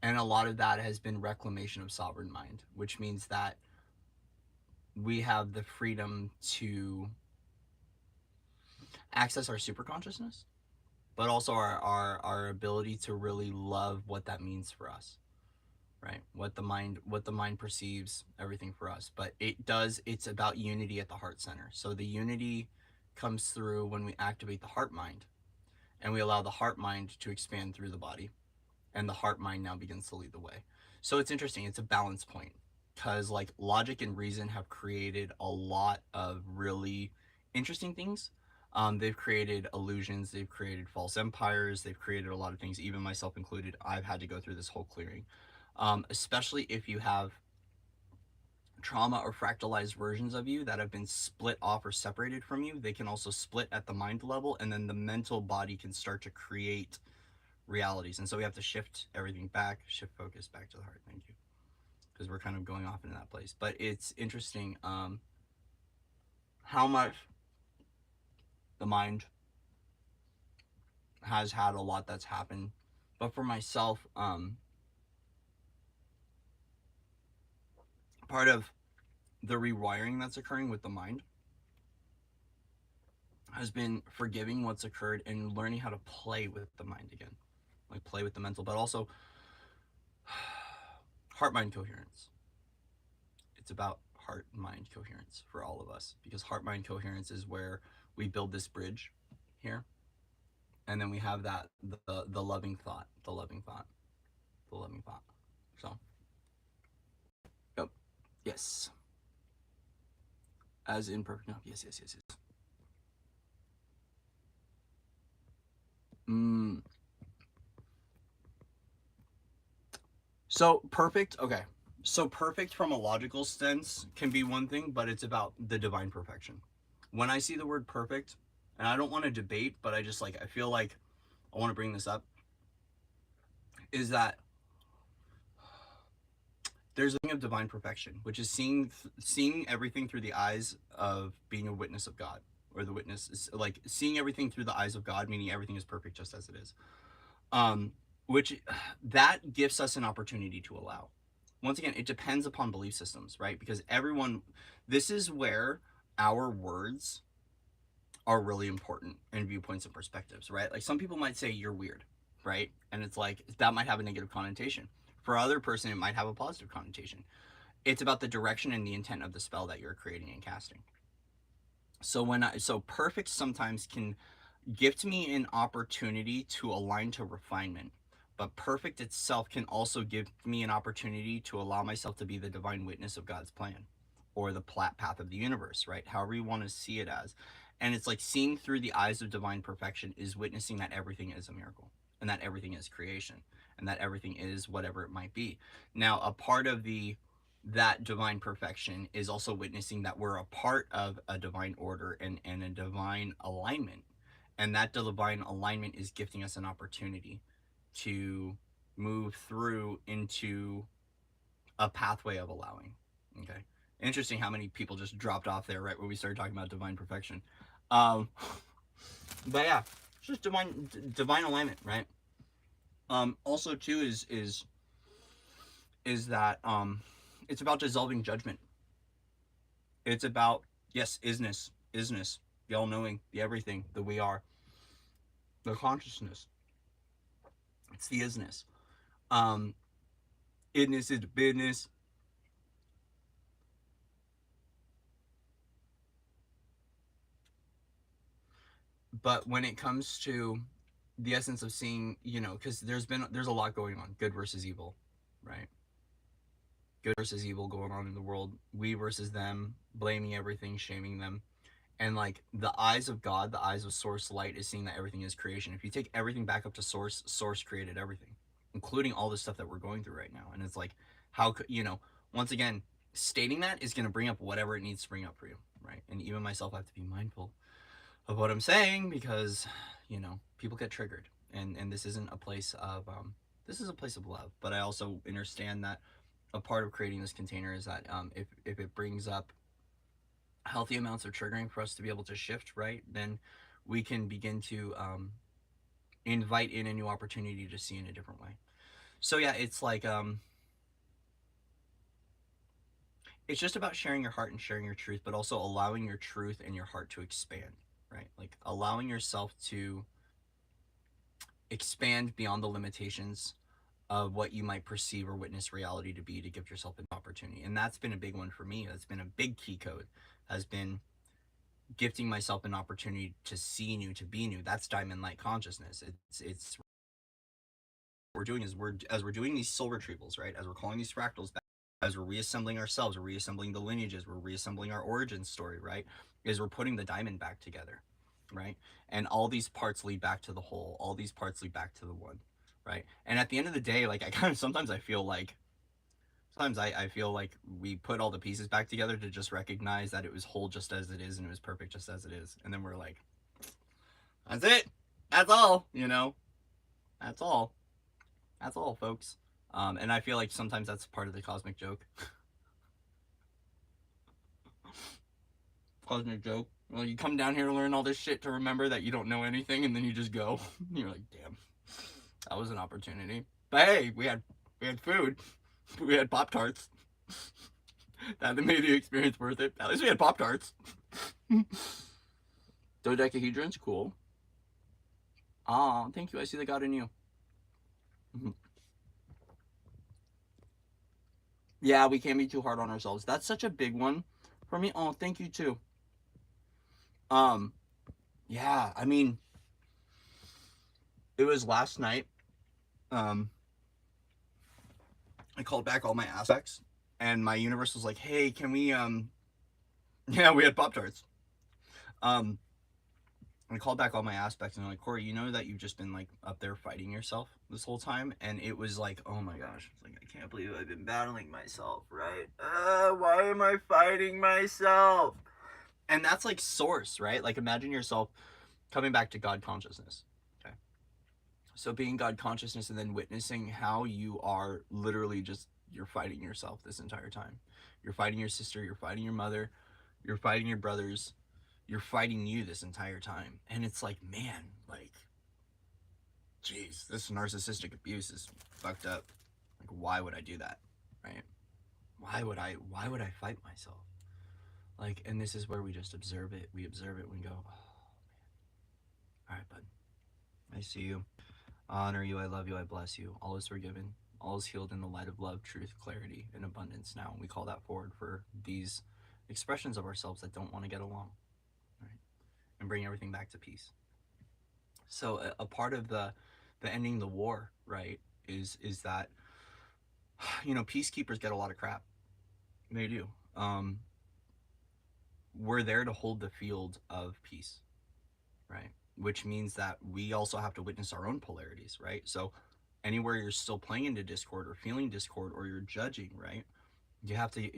And a lot of that has been reclamation of sovereign mind, which means that we have the freedom to access our super consciousness, but also our ability to really love what that means for us, right? What the mind perceives everything for us. But it's about unity at the heart center. So the unity comes through when we activate the heart mind and we allow the heart mind to expand through the body, and the heart mind now begins to lead the way. So it's interesting, it's a balance point because like logic and reason have created a lot of really interesting things. They've created illusions, they've created false empires, they've created a lot of things, even myself included. I've had to go through this whole clearing, especially if you have trauma or fractalized versions of you that have been split off or separated from you. They can also split at the mind level, and then the mental body can start to create realities. And so we have to shift everything back, shift focus back to the heart. Thank you. Because we're kind of going off into that place. But it's interesting how much the mind has had a lot that's happened. But for myself, part of the rewiring that's occurring with the mind has been forgiving what's occurred and learning how to play with the mind again, like play with the mental, but also heart mind coherence. It's about heart mind coherence for all of us, because heart mind coherence is where we build this bridge here, and then we have that the loving thought, the loving thought, the loving thought. So, yep, yes, as in perfect. No, yes, yes, yes, yes. Mm. So perfect. Okay. So perfect from a logical sense can be one thing, but it's about the divine perfection. When I see the word perfect, and I don't want to debate, but I just like I feel like I want to bring this up, is that there's a thing of divine perfection, which is seeing everything through the eyes of being a witness of God, or the witness is like seeing everything through the eyes of God, meaning everything is perfect just as it is. Um, which that gives us an opportunity to allow. Once again, it depends upon belief systems, right? Because everyone, this is where our words are really important, and viewpoints and perspectives, right? Like some people might say you're weird, right? And it's like that might have a negative connotation. For other person, it might have a positive connotation. It's about the direction and the intent of the spell that you're creating and casting. So perfect sometimes can gift me an opportunity to align to refinement, but perfect itself can also give me an opportunity to allow myself to be the divine witness of God's plan, or the path of the universe, right? However you want to see it as. And it's like seeing through the eyes of divine perfection is witnessing that everything is a miracle, and that everything is creation, and that everything is whatever it might be. Now, a part of the that divine perfection is also witnessing that we're a part of a divine order, and a divine alignment, and that divine alignment is gifting us an opportunity to move through into a pathway of allowing. Okay. Interesting how many people just dropped off there right when we started talking about divine perfection. Um, but yeah, it's just divine alignment, right? Also too is that it's about dissolving judgment. It's about, yes, isness, the all knowing, the everything, the we are, the consciousness. It's the isness. Um, Idness is the business. But when it comes to the essence of seeing, because there's a lot going on, good versus evil, right? Good versus evil going on in the world, we versus them, blaming everything, shaming them. And like the eyes of God, the eyes of source light is seeing that everything is creation. If you take everything back up to source created everything, including all the stuff that we're going through right now. And it's like, how could, once again, stating that is going to bring up whatever it needs to bring up for you, right? And even myself, I have to be mindful of what I'm saying, because people get triggered, and this isn't a place of this is a place of love. But I also understand that a part of creating this container is that if it brings up healthy amounts of triggering for us to be able to shift, right, then we can begin to invite in a new opportunity to see in a different way. So yeah, it's like it's just about sharing your heart and sharing your truth, but also allowing your truth and your heart to expand, right? Like allowing yourself to expand beyond the limitations of what you might perceive or witness reality to be, to give yourself an opportunity. And that's been a big one for me. That's been a big key code, has been gifting myself an opportunity to see new, to be new. That's diamond light consciousness. It's what we're doing is we're doing these soul retrievals, right? As we're calling these fractals back, as we're reassembling ourselves, we're reassembling the lineages, we're reassembling our origin story, right? Is we're putting the diamond back together, right? And all these parts lead back to the whole. All these parts lead back to the one, right? And at the end of the day, like I kind of sometimes I feel like we put all the pieces back together to just recognize that it was whole just as it is, and it was perfect just as it is. And then we're like, that's it. That's all, That's all. That's all, folks. And I feel like sometimes that's part of the cosmic joke. Cosmic joke. Well, you come down here to learn all this shit to remember that you don't know anything, and then you just go. You're like, damn, that was an opportunity. But hey, we had food. We had Pop Tarts. That made the experience worth it. At least we had Pop-Tarts. Dodecahedrons, cool. Ah, thank you. I see the God in you. Yeah, we can't be too hard on ourselves. That's such a big one for me. Oh, thank you too. Um, yeah, I mean, it was last night. Um, I called back all my aspects, and my universe was like, "Hey, can we?" Yeah, we had Pop-Tarts. Um, I called back all my aspects, and I'm like, Corey, you know that you've just been like up there fighting yourself this whole time, and it was like, oh my gosh, it's like I can't believe I've been battling myself, right? Why am I fighting myself? And that's like source, right? Like imagine yourself coming back to God consciousness. Okay. So being God consciousness and then witnessing how you are literally just you're fighting yourself this entire time. You're fighting your sister, you're fighting your mother, you're fighting your brothers, you're fighting you this entire time. And it's like, man, like, geez, this narcissistic abuse is fucked up. Like, why would I do that? Right? Why would I fight myself? Like, and this is where we just observe it. We observe it and we go, oh, all right, bud. I see you. I honor you. I love you. I bless you. All is forgiven. All is healed in the light of love, truth, clarity, and abundance now. And we call that forward for these expressions of ourselves that don't want to get along, right? And bring everything back to peace. So a part of the ending the war, right, is that peacekeepers get a lot of crap. They do. We're there to hold the field of peace, right? Which means that we also have to witness our own polarities, right? So anywhere you're still playing into discord or feeling discord or you're judging, right? You have to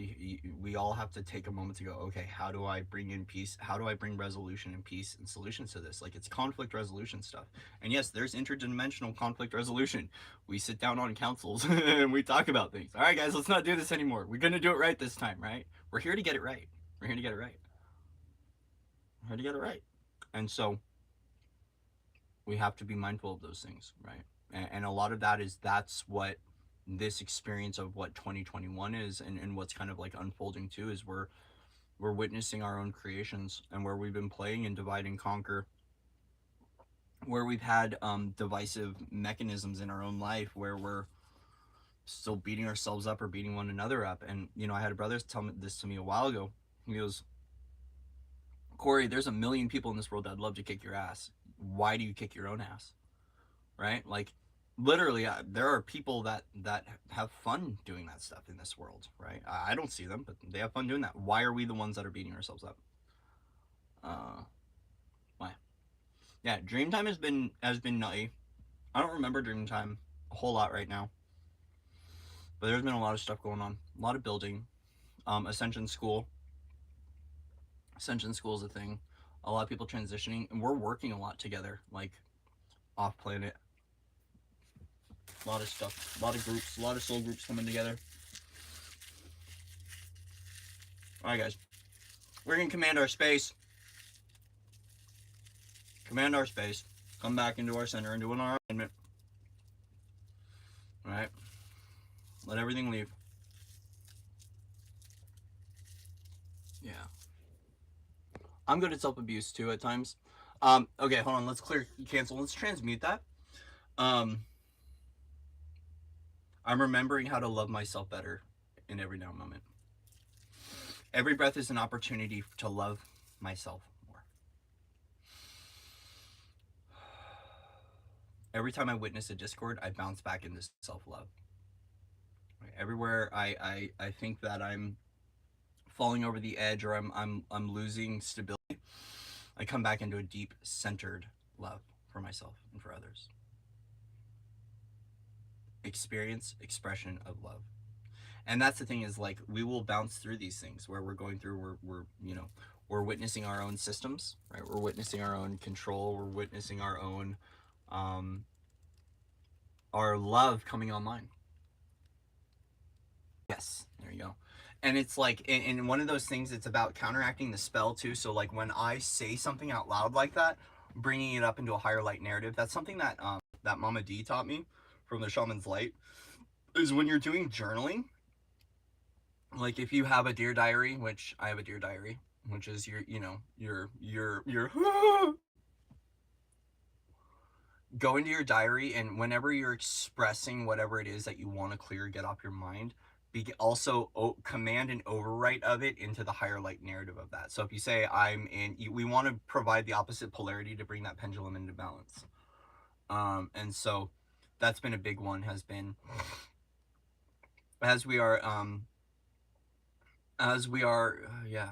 we all have to take a moment to go, okay, how do I bring in peace? How do I bring resolution and peace and solutions to this? Like, it's conflict resolution stuff. And yes, there's interdimensional conflict resolution. We sit down on councils and we talk about things. All right, guys, let's not do this anymore. We're gonna do it right this time, right? We're here to get it right. We're here to get it right. We're here to get it right. And so we have to be mindful of those things, right? And a lot of that is that's what this experience of what 2021 is, and what's kind of like unfolding too, is we're witnessing our own creations, and where we've been playing in divide and conquer, where we've had divisive mechanisms in our own life, where we're still beating ourselves up or beating one another up. And I had a brother tell me this to me a while ago. He goes, Corey, there's a million people in this world that'd love to kick your ass. Why do you kick your own ass? Right? Like, literally, there are people that have fun doing that stuff in this world, right? I don't see them, but they have fun doing that. Why are we the ones that are beating ourselves up? Why? Yeah, Dreamtime has been nutty. I don't remember Dreamtime a whole lot right now, but there's been a lot of stuff going on, a lot of building. Ascension School is a thing. A lot of people transitioning, and we're working a lot together, like off planet. A lot of stuff, a lot of groups, a lot of soul groups coming together. All right, guys, we're gonna command our space. Command our space. Come back into our center and do an alignment. All right. Let everything leave. Yeah. I'm good at self-abuse too at times. Okay, hold on. Let's cancel. Let's transmute that. I'm remembering how to love myself better in every now moment. Every breath is an opportunity to love myself more. Every time I witness a discord, I bounce back into self-love. Everywhere I think that I'm falling over the edge or I'm losing stability, I come back into a deep centered love for myself and for others. Expression of love. And that's the thing, is like, we will bounce through these things where we're going through, we're witnessing our own systems, right? We're witnessing our own control. We're witnessing our own our love coming online. Yes, there you go. And it's like, in one of those things, it's about counteracting the spell too. So like, when I say something out loud like that, bringing it up into a higher light narrative, that's something that that Mama D taught me from the Shaman's Light, is when you're doing journaling, Like if you have a dear diary, which I have a dear diary, which is your, your go into your diary, and whenever you're expressing whatever it is that you want to clear, get off your mind, also command an overwrite of it into the higher light narrative of that. So if you say we want to provide the opposite polarity to bring that pendulum into balance. And so that's been a big one, has been as we are yeah,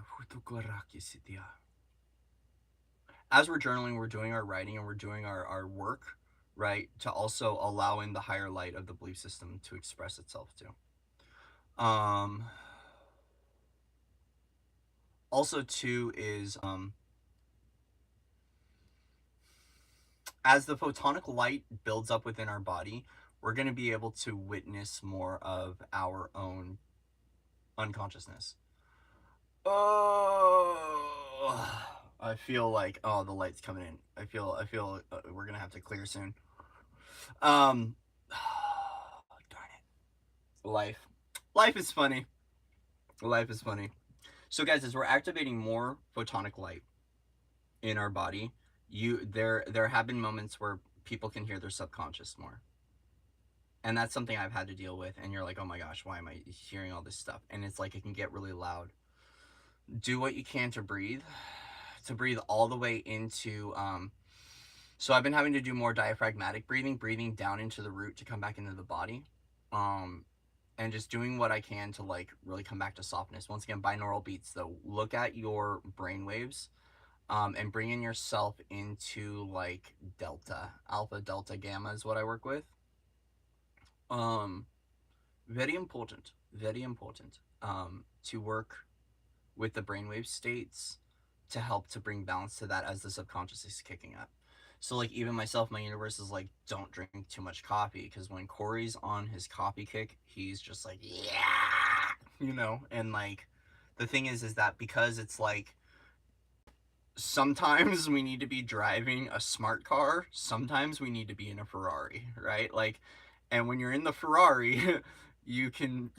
as we're journaling, we're doing our writing and we're doing our work, right, to also allow in the higher light of the belief system to express itself too. um Also too is as the photonic light builds up within our body, we're going to be able to witness more of our own unconsciousness. Oh, I feel like, oh, the light's coming in. I feel we're gonna have to clear soon. Um, darn it. Life is funny. Life is funny. So, guys, as we're activating more photonic light in our body, there have been moments where people can hear their subconscious more, and that's something I've had to deal with. And you're like, oh my gosh, why am I hearing all this stuff? And it's like it can get really loud. Do what you can to breathe all the way into so I've been having to do more diaphragmatic breathing down into the root to come back into the body. um and just doing what I can to like really come back to softness. Once again, binaural beats though, look at your brain waves, and bringing yourself into like delta, alpha, delta, gamma is what I work with. um Very important, very important, to work with the brainwave states to help to bring balance to that as the subconscious is kicking up. So like even myself, my universe is like, don't drink too much coffee, because when Corey's on his coffee kick, he's just like, yeah, and like the thing is that because it's like sometimes we need to be driving a smart car, sometimes we need to be in a Ferrari, right? Like, and when you're in the Ferrari, you can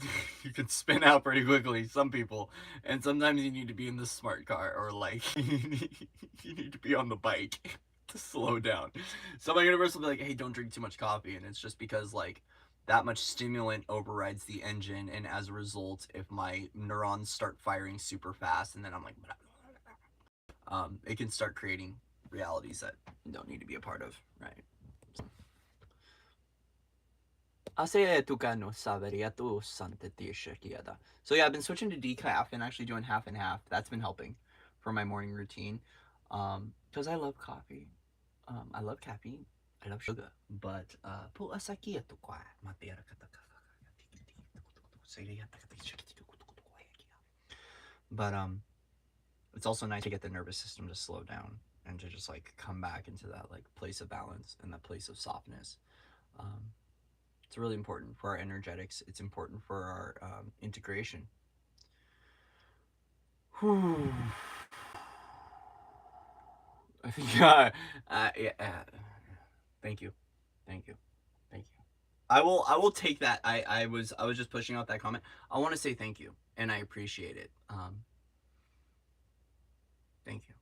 you can spin out pretty quickly, some people, and sometimes you need to be in the smart car, or like you need to be on the bike to slow down. So my universe will be like, hey, don't drink too much coffee, and it's just because like that much stimulant overrides the engine, and as a result, if my neurons start firing super fast, and then I'm like, it can start creating realities that you don't need to be a part of, right? So yeah, I've been switching to decaf and actually doing half and half. That's been helping for my morning routine. Because I love coffee. I love caffeine. I love sugar. But but it's also nice to get the nervous system to slow down and to just like come back into that like place of balance and that place of softness. Um, it's really important for our energetics. It's important for our integration. Whew. I think, yeah, thank you, thank you, thank you. I will take that. I was just pushing out that comment. I want to say thank you, and I appreciate it. Thank you.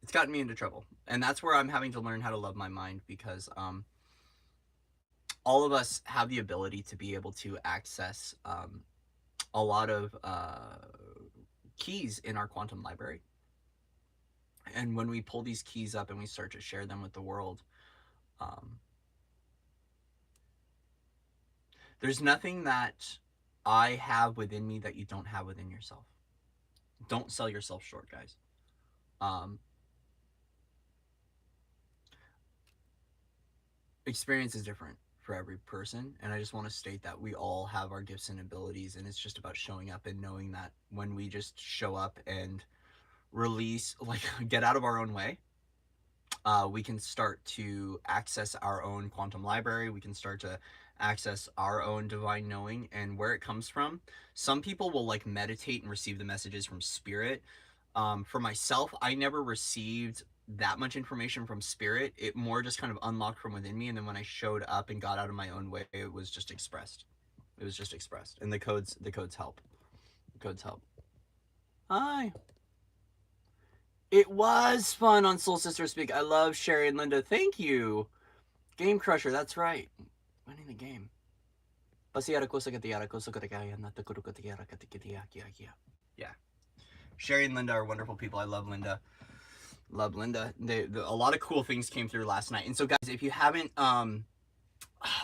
It's gotten me into trouble, and that's where I'm having to learn how to love my mind, because all of us have the ability to be able to access a lot of keys in our quantum library. And when we pull these keys up and we start to share them with the world, um, there's nothing that I have within me that you don't have within yourself. Don't sell yourself short, guys. Um, Experience is different for every person, and I just want to state that we all have our gifts and abilities, and it's just about showing up and knowing that when we just show up and release, like, get out of our own way, we can start to access our own quantum library. We can start to access our own divine knowing and where it comes from. Some people will like meditate and receive the messages from spirit. For myself, I never received that much information from spirit. It more just kind of unlocked from within me, and then when I showed up and got out of my own way, it was just expressed. It was just expressed, and the codes help. The codes help. Hi. It was fun on Soul Sister Speak. I love Sherry and Linda. Thank you. Game Crusher, that's right. Winning the game. Yeah. Sherry and Linda are wonderful people. I love Linda. Love Linda. A lot of cool things came through last night. And so guys, if you haven't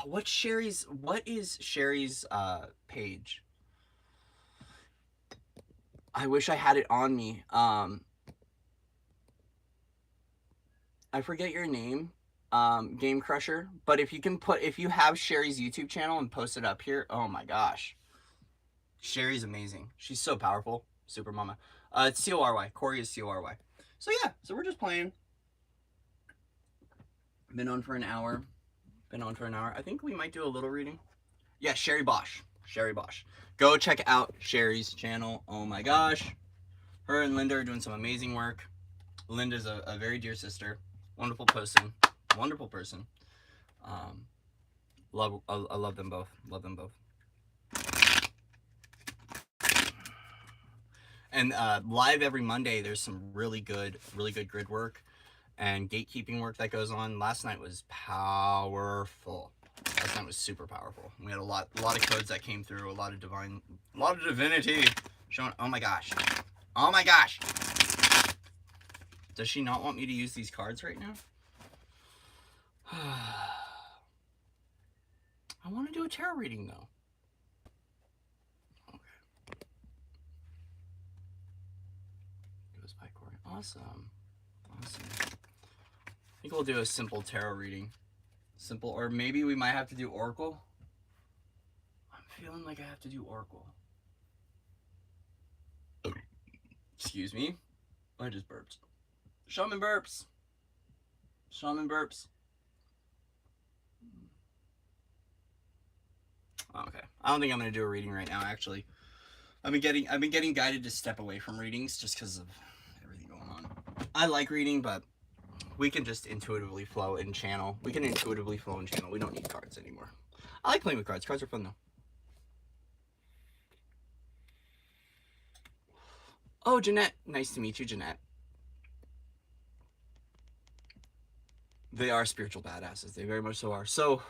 what is Sherry's page? I wish I had it on me. I forget your name, Game Crusher. But if you have Sherry's YouTube channel and post it up here, oh my gosh. Sherry's amazing. She's so powerful. Super mama. It's C-O-R-Y. Corey is C-O-R-Y. So yeah, so we're just playing. Been on for an hour. I think we might do a little reading. Yeah, Sherry Bosch. Sherry Bosch. Go check out Sherry's channel. Oh my gosh. Her and Linda are doing some amazing work. Linda's a very dear sister. Wonderful person. Wonderful person. I love them both. Love them both. And live every Monday, there's some really good grid work and gatekeeping work that goes on. Last night was powerful. Last night was super powerful. We had a lot of codes that came through, a lot of divinity showing. Oh my gosh. Oh my gosh. Does she not want me to use these cards right now? I want to do a tarot reading though. Okay. Goes by Corey. Awesome. Awesome. I think we'll do a simple tarot reading. Simple, or maybe we might have to do Oracle. I'm feeling like I have to do Oracle. Excuse me. I just burped. Shaman burps. Shaman burps. Okay. I don't think I'm gonna do a reading right now. Actually, I've been getting guided to step away from readings just because of everything going on. I like reading, but we can just intuitively flow and channel. We don't need cards anymore. I like playing with cards. Cards are fun though. Oh, Jeanette. Nice to meet you, Jeanette. They are spiritual badasses. They very much so are. So,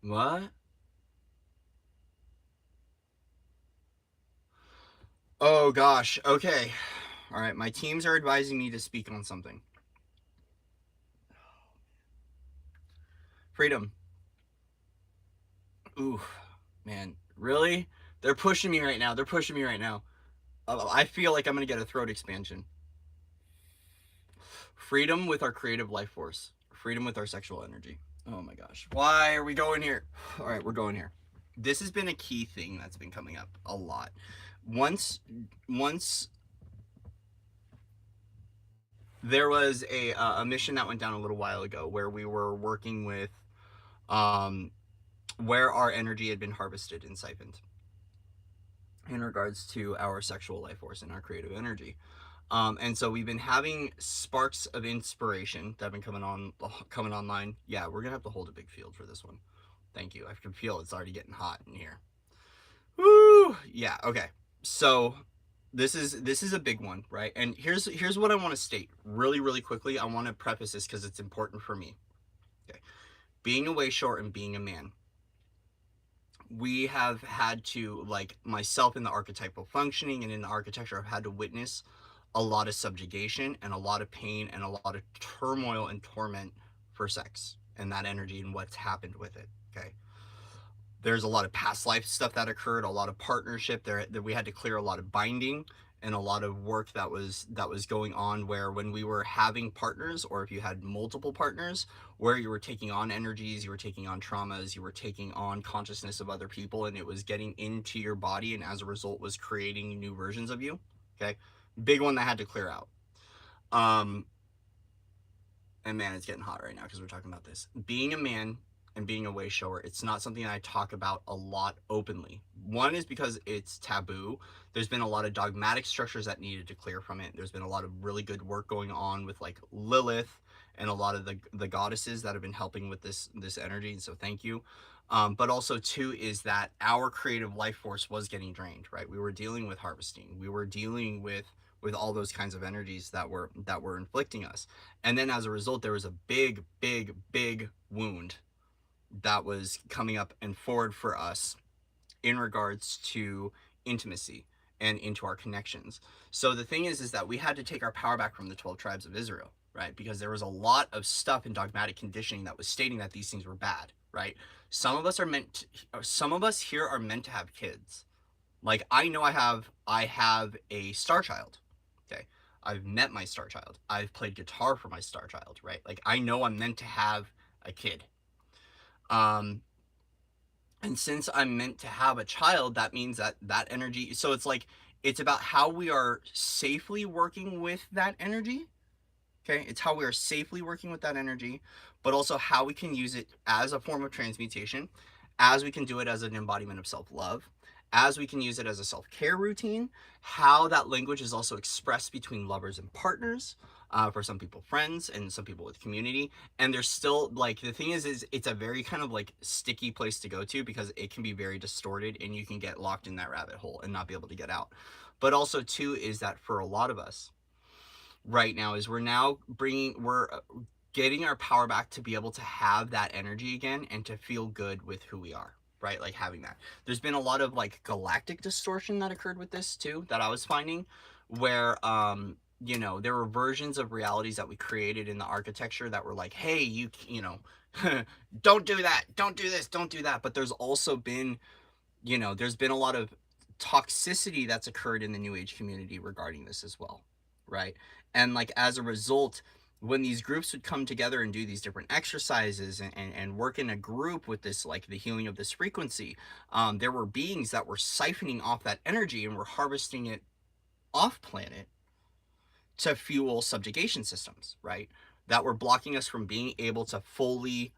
what? Oh gosh. Okay. All right. My teams are advising me to speak on something. Freedom. Ooh, man. Really? They're pushing me right now. I feel like I'm going to get a throat expansion. Freedom with our creative life force. Freedom with our sexual energy. Oh my gosh. Why are we going here? All right, we're going here. This has been a key thing that's been coming up a lot. Once there was a mission that went down a little while ago where we were working with where our energy had been harvested and siphoned in regards to our sexual life force and our creative energy. And so we've been having sparks of inspiration that have been coming online. Yeah, we're gonna have to hold a big field for this one. Thank you. I can feel it's already getting hot in here. Woo! Yeah. Okay. So this is a big one, right? And here's what I want to state really quickly. I want to preface this because it's important for me. Okay. Being a way short and being a man, we have had to, like myself in the archetypal functioning and in the architecture, I've had to witness a lot of subjugation and a lot of pain and a lot of turmoil and torment for sex and that energy and what's happened with it. Okay. There's a lot of past life stuff that occurred, a lot of partnership there that we had to clear, a lot of binding and a lot of work that was going on, where when we were having partners, or if you had multiple partners, where you were taking on energies, you were taking on traumas, you were taking on consciousness of other people, and it was getting into your body, and as a result was creating new versions of you. Okay. Big one that had to clear out. And man, it's getting hot right now because we're talking about this. Being a man and being a way shower, it's not something I talk about a lot openly. One is because it's taboo. There's been a lot of dogmatic structures that needed to clear from it. There's been a lot of really good work going on with like Lilith and a lot of the goddesses that have been helping with this energy, and so thank you. But also too is that our creative life force was getting drained, right? We were dealing with harvesting. We were dealing with all those kinds of energies that were inflicting us. And then as a result, there was a big wound that was coming up and forward for us in regards to intimacy and into our connections. So the thing is that we had to take our power back from the 12 tribes of Israel, right? Because there was a lot of stuff in dogmatic conditioning that was stating that these things were bad, right? Some of us are meant to, some of us here are meant to have kids. Like I know I have a star child. Okay. I've met my star child. I've played guitar for my star child, right? Like I know I'm meant to have a kid. Um and since I'm meant to have a child, that means that that energy, so it's like it's about how we are safely working with that energy. Okay, it's how we are safely working with that energy, but also how we can use it as a form of transmutation, as we can do it as an embodiment of self-love, as we can use it as a self-care routine, how that language is also expressed between lovers and partners, for some people friends, and some people with community. And there's still, like, the thing is it's a very kind of like sticky place to go to because it can be very distorted and you can get locked in that rabbit hole and not be able to get out. But also too is that for a lot of us right now is we're getting our power back to be able to have that energy again and to feel good with who we are, right? Like having that. There's been a lot of like galactic distortion that occurred with this too, that I was finding, where you know, there were versions of realities that we created in the architecture that were like, hey, you know, don't do that, don't do this, don't do that. But there's also been, you know, there's been a lot of toxicity that's occurred in the new age community regarding this as well, right? And like as a result, when these groups would come together and do these different exercises and work in a group with this, like the healing of this frequency, there were beings that were siphoning off that energy and were harvesting it off planet to fuel subjugation systems, right? That were blocking us from being able to fully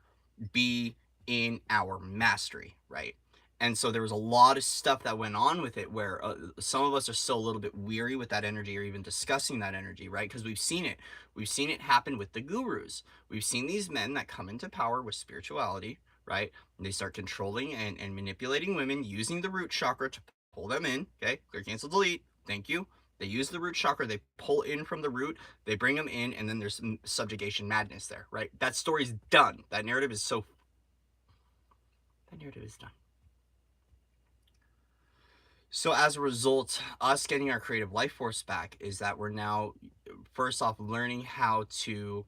be in our mastery, right? And so there was a lot of stuff that went on with it where some of us are still a little bit weary with that energy or even discussing that energy, right? Because we've seen it. We've seen it happen with the gurus. We've seen these men that come into power with spirituality, right? And they start controlling and manipulating women using the root chakra to pull them in, okay? Clear, cancel, delete. Thank you. They use the root chakra, they pull in from the root, they bring them in, and then there's some subjugation madness there, right? That story's done. That narrative is done. So as a result, us getting our creative life force back is that we're now, first off, learning how to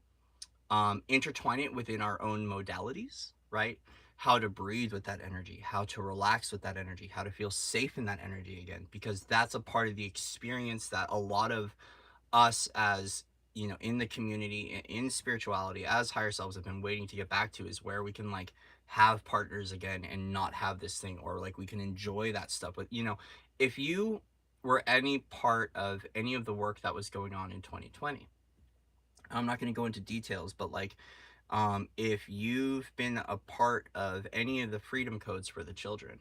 intertwine it within our own modalities, right? How to breathe with that energy, how to relax with that energy, how to feel safe in that energy again, because that's a part of the experience that a lot of us as, you know, in the community, in spirituality, as higher selves have been waiting to get back to, is where we can like have partners again and not have this thing, or like we can enjoy that stuff. But you know, if you were any part of any of the work that was going on in 2020, I'm not going to go into details, but like if you've been a part of any of the freedom codes for the children,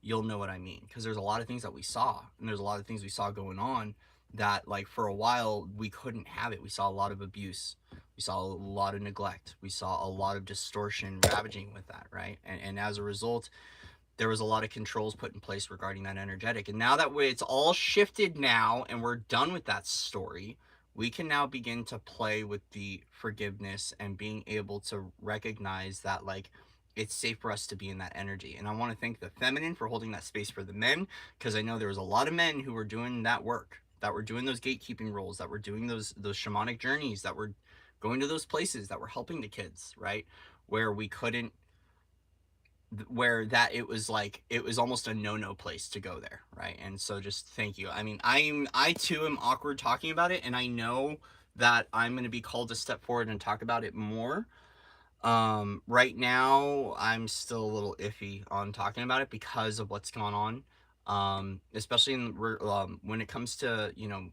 you'll know what I mean. Because there's a lot of things that we saw, and there's a lot of things we saw going on that, like, for a while we couldn't have it. We saw a lot of abuse, we saw a lot of neglect, we saw a lot of distortion ravaging with that, right? And as a result, there was a lot of controls put in place regarding that energetic. And now that it's all shifted now and we're done with that story, we can now begin to play with the forgiveness and being able to recognize that, like, it's safe for us to be in that energy. And I want to thank the feminine for holding that space for the men, because I know there was a lot of men who were doing that work, that were doing those gatekeeping roles, that were doing those shamanic journeys, that were going to those places, that were helping the kids, right? Where we couldn't, where that it was like, it was almost a no place to go there, right? And so just thank you. I mean, I too am awkward talking about it, and I know that I'm going to be called to step forward and talk about it more. Right now I'm still a little iffy on talking about it because of what's going on, especially when it comes to, you know,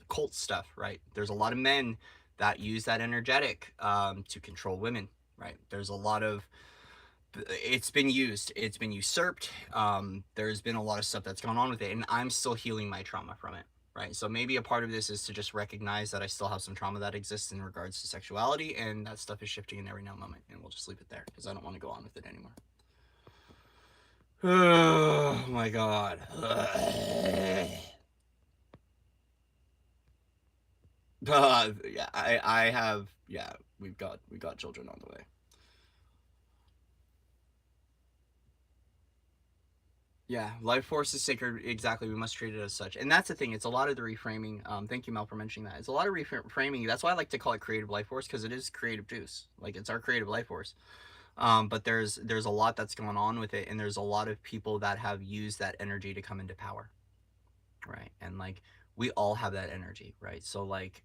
cult stuff, right? There's a lot of men that use that energetic to control women, right? There's a lot of it's been used, it's been usurped. There's been a lot of stuff that's gone on with it, and I'm still healing my trauma from it, right? So maybe a part of this is to just recognize that I still have some trauma that exists in regards to sexuality, and that stuff is shifting in every now and moment, and we'll just leave it there because I don't want to go on with it anymore. Oh my god. Yeah, I have, yeah, we got children on the way. Yeah, life force is sacred. Exactly, we must treat it as such, and that's the thing. It's a lot of the reframing. Thank you, Mel, for mentioning that. It's a lot of reframing. That's why I like to call it creative life force, because it is creative juice. Like, it's our creative life force. But there's a lot that's going on with it, and there's a lot of people that have used that energy to come into power, right? And like, we all have that energy, right? So like,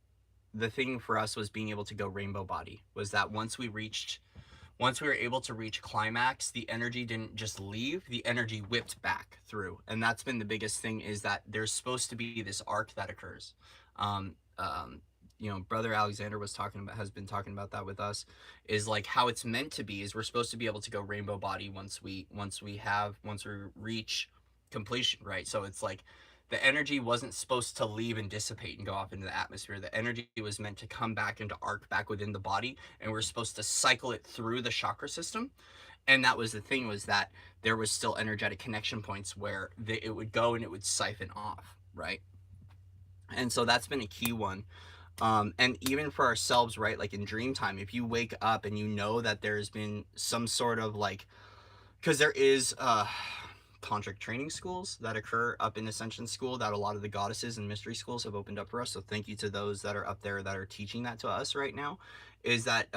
the thing for us was being able to go rainbow body. Was that once we were able to reach climax, the energy didn't just leave, the energy whipped back through. And that's been the biggest thing, is that there's supposed to be this arc that occurs. Um, um, Brother Alexander has been talking about that with us, is like how it's meant to be, is we're supposed to be able to go rainbow body once we reach completion, right? So it's like, the energy wasn't supposed to leave and dissipate and go off into the atmosphere. The energy was meant to come back into arc back within the body, and we're supposed to cycle it through the chakra system. And that was the thing, was that there was still energetic connection points where it would go and it would siphon off, right? And so that's been a key one. And even for ourselves, right? Like in dream time, if you wake up and you know that there's been some sort of like, because there is tantric training schools that occur up in Ascension School, that a lot of the goddesses and mystery schools have opened up for us. So thank you to those that are up there that are teaching that to us right now. Is that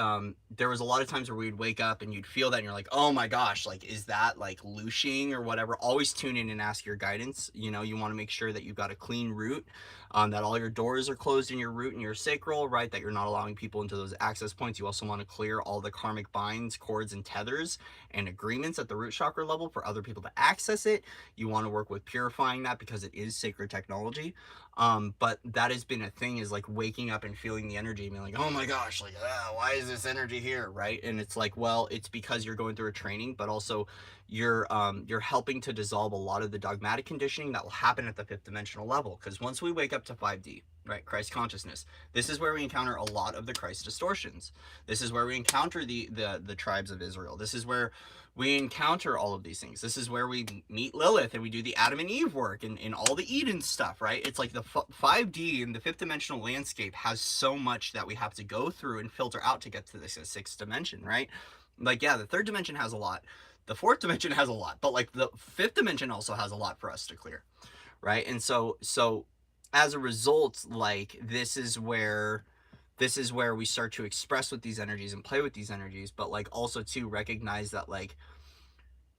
there was a lot of times where we'd wake up and you'd feel that, and you're like, oh my gosh, like, is that like looshing or whatever? Always tune in and ask your guidance. You know, you want to make sure that you've got a clean route, that all your doors are closed in your root and your sacral, right? That you're not allowing people into those access points. You also want to clear all the karmic binds, cords, and tethers and agreements at the root chakra level for other people to access it. You want to work with purifying that, because it is sacred technology. But that has been a thing, is like waking up and feeling the energy and being like, oh my gosh, like, why is this energy here, right? And it's like, well, it's because you're going through a training, but also you're helping to dissolve a lot of the dogmatic conditioning that will happen at the fifth dimensional level. Because once we wake up to 5D, right, Christ consciousness, this is where we encounter a lot of the Christ distortions. This is where we encounter the tribes of Israel. This is where we encounter all of these things. This is where we meet Lilith and we do the Adam and Eve work and all the Eden stuff, right? It's like the 5D and the fifth dimensional landscape has so much that we have to go through and filter out to get to this sixth dimension, right? Like, yeah, the third dimension has a lot. The fourth dimension has a lot, but like the fifth dimension also has a lot for us to clear, right? And so as a result, like, this is where we start to express with these energies and play with these energies, but like also to recognize that like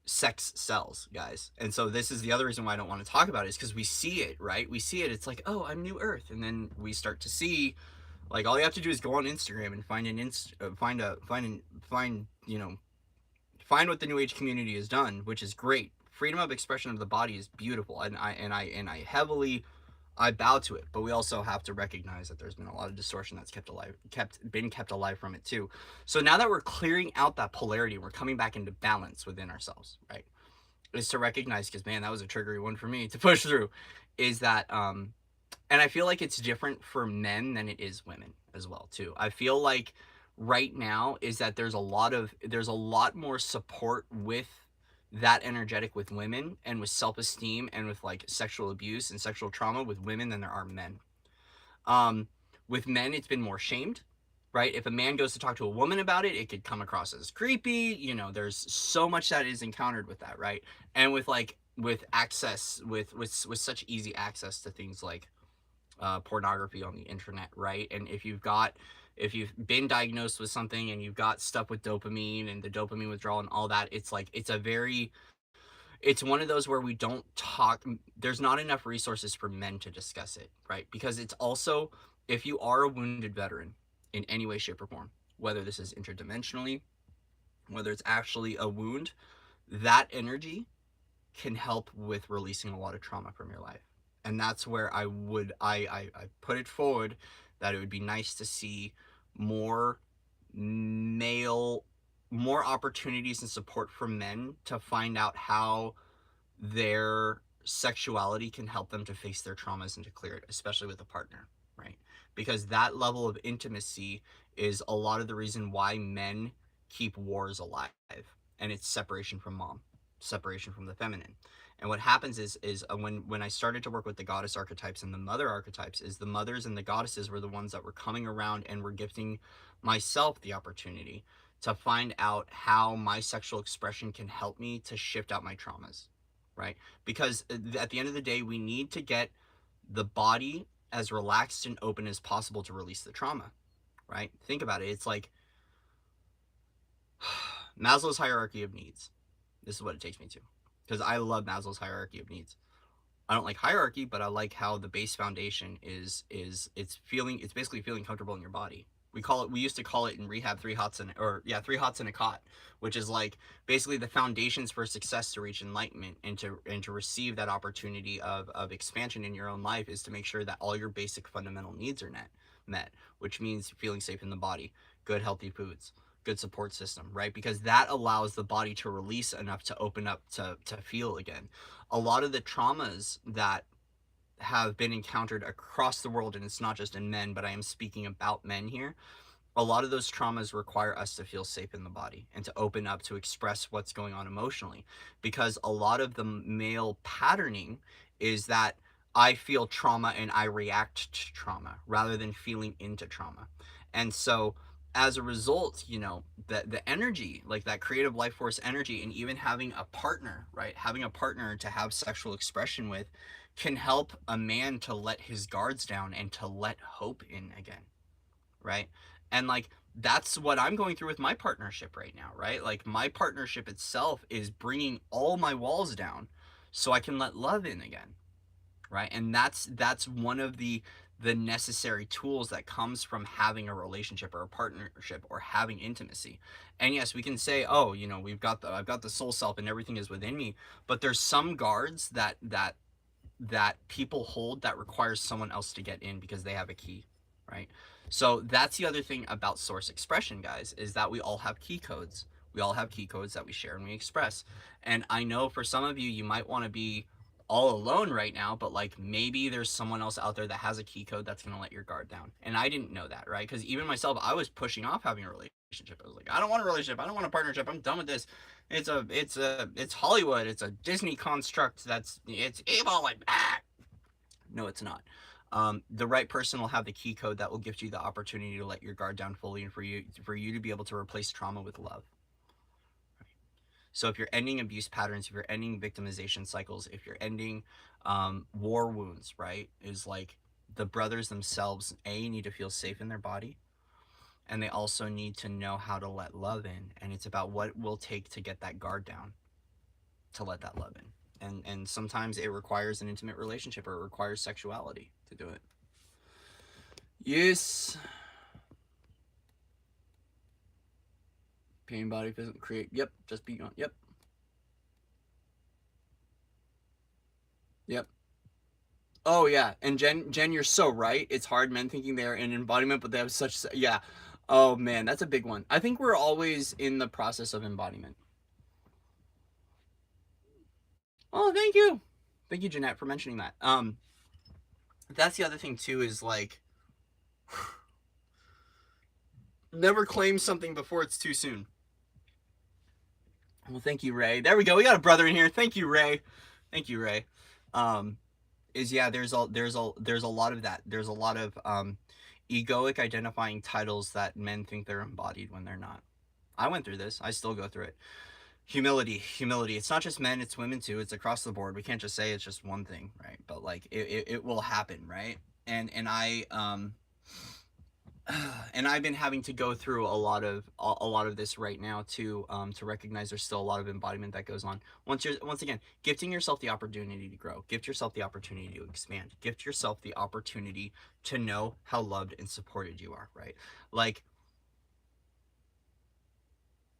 sex sells, guys. And so this is the other reason why I don't want to talk about it, is because we see it, right? We see it. It's like, oh, I'm New Earth, and then we start to see, like, all you have to do is go on Instagram and find what the New Age community has done, which is great. Freedom of expression of the body is beautiful, and I bow to it, but we also have to recognize that there's been a lot of distortion that's been kept alive from it too. So now that we're clearing out that polarity, we're coming back into balance within ourselves, right? Is to recognize, because man, that was a triggery one for me to push through, is that and I feel like it's different for men than it is women as well too. I feel like right now is that there's a lot more support with that energetic with women, and with self-esteem, and with like sexual abuse and sexual trauma with women, than there are men. um with men, it's been more shamed, right? If a man goes to talk to a woman about it, it could come across as creepy. There's so much that is encountered with that, right? And with like with access with such easy access to things like pornography on the internet, right? And if you've been diagnosed with something and you've got stuff with dopamine and the dopamine withdrawal and all that, it's like it's one of those where we don't talk. There's not enough resources for men to discuss it, right? Because it's also, if you are a wounded veteran in any way, shape, or form, whether this is interdimensionally, whether it's actually a wound, that energy can help with releasing a lot of trauma from your life. And that's where I put it forward that it would be nice to see more male more opportunities and support for men to find out how their sexuality can help them to face their traumas and to clear it, especially with a partner, right? Because that level of intimacy is a lot of the reason why men keep wars alive, and it's separation from mom, separation from the feminine. And what happens is when I started to work with the goddess archetypes and the mother archetypes, is the mothers and the goddesses were the ones that were coming around and were gifting myself the opportunity to find out how my sexual expression can help me to shift out my traumas, right? Because at the end of the day, we need to get the body as relaxed and open as possible to release the trauma, right? Think about it. It's like Maslow's hierarchy of needs. This is what it takes me to, because I love Maslow's hierarchy of needs. I don't like hierarchy, but I like how the base foundation it's basically feeling comfortable in your body. We used to call it in rehab three hots and a cot, which is like basically the foundations for success to reach enlightenment and to receive that opportunity of expansion in your own life is to make sure that all your basic fundamental needs are met, which means feeling safe in the body, good healthy foods, good support system, right? Because that allows the body to release enough to open up to feel again. A lot of the traumas that have been encountered across the world, and it's not just in men, but I am speaking about men here, a lot of those traumas require us to feel safe in the body and to open up to express what's going on emotionally, because a lot of the male patterning is that I feel trauma and I react to trauma rather than feeling into trauma. And so as a result, the energy, like that creative life force energy, and even having a partner, right, having a partner to have sexual expression with, can help a man to let his guards down and to let hope in again, right? And like that's what I'm going through with my partnership right now, right? Like my partnership itself is bringing all my walls down so I can let love in again, right? And that's one of the necessary tools that comes from having a relationship or a partnership or having intimacy. And yes, we can say, oh, I've got the soul self and everything is within me, but there's some guards that people hold that requires someone else to get in because they have a key, right? So that's the other thing about source expression, guys, is that we all have key codes. We all have key codes that we share and we express. And I know for some of you, you might want to be all alone right now, but like maybe there's someone else out there that has a key code that's going to let your guard down. And I didn't know that, right? Because even myself, I was pushing off having a relationship. I was like, I don't want a relationship. I don't want a partnership. I'm done with this. It's Hollywood. It's a Disney construct. It's evil. Like, ah. No, it's not. The right person will have the key code that will give you the opportunity to let your guard down fully, and for you to be able to replace trauma with love. So if you're ending abuse patterns, if you're ending victimization cycles, if you're ending war wounds, right, is like the brothers themselves, need to feel safe in their body, and they also need to know how to let love in. And it's about what it will take to get that guard down, to let that love in. And sometimes it requires an intimate relationship, or it requires sexuality to do it. Yes. Pain body physical create. Yep. Just be on. Yep. Yep. Oh yeah. And Jen, you're so right. It's hard, men thinking they're in embodiment, but they have such, yeah. Oh man, that's a big one. I think we're always in the process of embodiment. Oh, thank you. Thank you, Jeanette, for mentioning that. That's the other thing too, is like never claim something before it's too soon. Well, thank you, Ray. There we go. We got a brother in here. Thank you, Ray. Thank you, Ray. Is yeah, there's a lot of that. There's a lot of egoic identifying titles that men think they're embodied when they're not. I went through this. I still go through it. Humility. It's not just men, it's women too. It's across the board. We can't just say it's just one thing, right? But like it will happen, right? And I've been having to go through a lot of this right now to recognize there's still a lot of embodiment that goes on. Once again, gifting yourself the opportunity to grow, gift yourself the opportunity to expand, gift yourself the opportunity to know how loved and supported you are, right? Like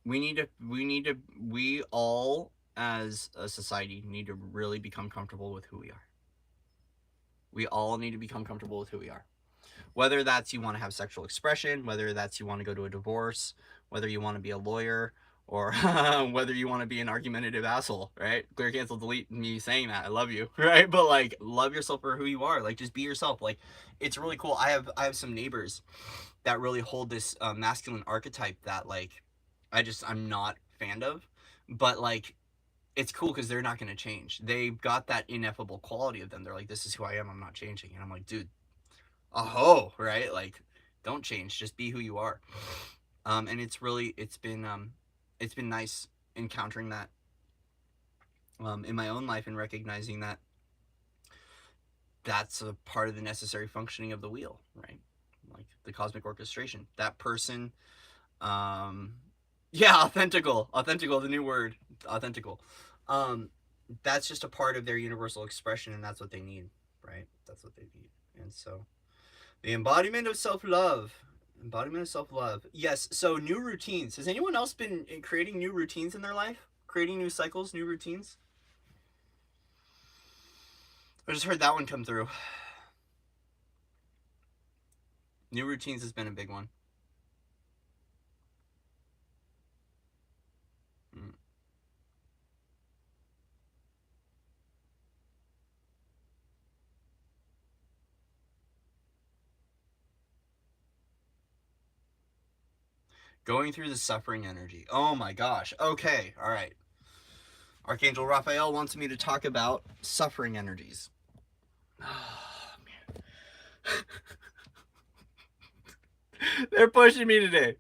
we all as a society need to really become comfortable with who we are. We all need to become comfortable with who we are. Whether that's you want to have sexual expression, whether that's you want to go to a divorce, whether you want to be a lawyer or whether you want to be an argumentative asshole, right? Clear, cancel, delete me saying that. I love you, right? But like, love yourself for who you are. Like, just be yourself. Like, it's really cool. I have some neighbors that really hold this masculine archetype that like I'm not fan of, but like it's cool because they're not going to change. They've got that ineffable quality of them. They're like, this is who I am. I'm not changing. And I'm like, dude, right? Like, don't change. Just be who you are. And it's been nice encountering that in my own life and recognizing that that's a part of the necessary functioning of the wheel, right? Like the cosmic orchestration. That person, um, yeah, authentical, the new word, authentical. Um, that's just a part of their universal expression, and that's what they need, right? That's what they need, and so the embodiment of self-love. Embodiment of self-love. Yes. So new routines. Has anyone else been creating new routines in their life? Creating new cycles, new routines? I just heard that one come through. New routines has been a big one. Mm. Going through the suffering energy. Oh my gosh. Okay. All right. Archangel Raphael wants me to talk about suffering energies. Oh, man. They're pushing me today.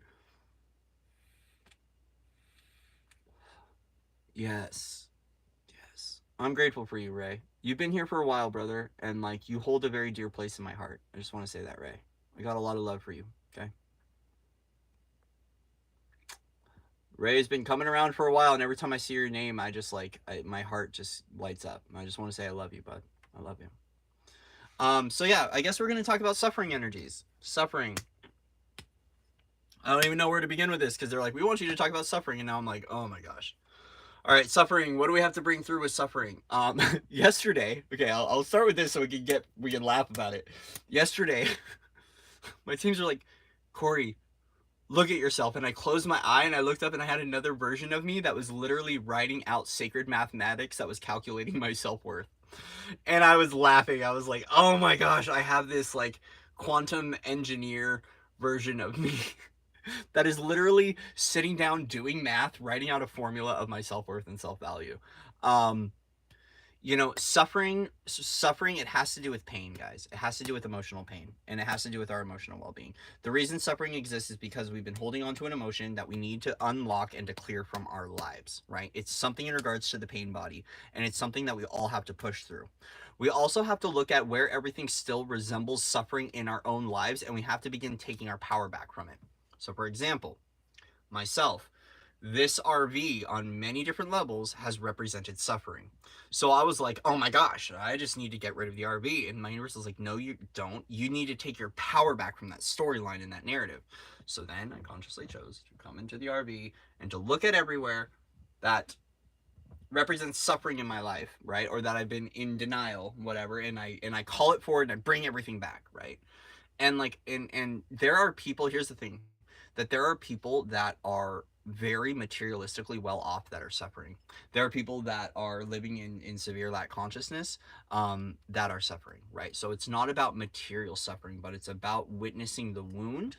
Yes. Yes. I'm grateful for you, Ray. You've been here for a while, brother, and like you hold a very dear place in my heart. I just want to say that, Ray. I got a lot of love for you, okay? Ray's been coming around for a while, and every time I see your name, I just my heart just lights up. I just want to say I love you, bud. I love you. So yeah, I guess we're gonna talk about suffering energies. Suffering. I don't even know where to begin with this because they're like, we want you to talk about suffering, and now I'm like, oh my gosh. All right, suffering. What do we have to bring through with suffering? Yesterday. Okay, I'll start with this so we can laugh about it. Yesterday, my teams are like, Corey, look at yourself. And I closed my eye and I looked up and I had another version of me that was literally writing out sacred mathematics that was calculating my self-worth. And I was laughing. I was like, oh my gosh, I have this like quantum engineer version of me that is literally sitting down doing math, writing out a formula of my self-worth and self-value. Um, suffering, it has to do with pain, guys. It has to do with emotional pain, and it has to do with our emotional well-being. The reason suffering exists is because we've been holding on to an emotion that we need to unlock and to clear from our lives, right? It's something in regards to the pain body, and it's something that we all have to push through. We also have to look at where everything still resembles suffering in our own lives, and we have to begin taking our power back from it. So for example, myself, this RV on many different levels has represented suffering. So I was like, oh my gosh, I just need to get rid of the RV. And my universe was like, no, you don't. You need to take your power back from that storyline and that narrative. So then I consciously chose to come into the RV and to look at everywhere that represents suffering in my life, right? Or that I've been in denial, whatever, and I call it forward and I bring everything back, right? And like and there are people, here's the thing, that there are people that are very materialistically well off that are suffering. There are people that are living in severe lack consciousness that are suffering, right? So it's not about material suffering, but it's about witnessing the wound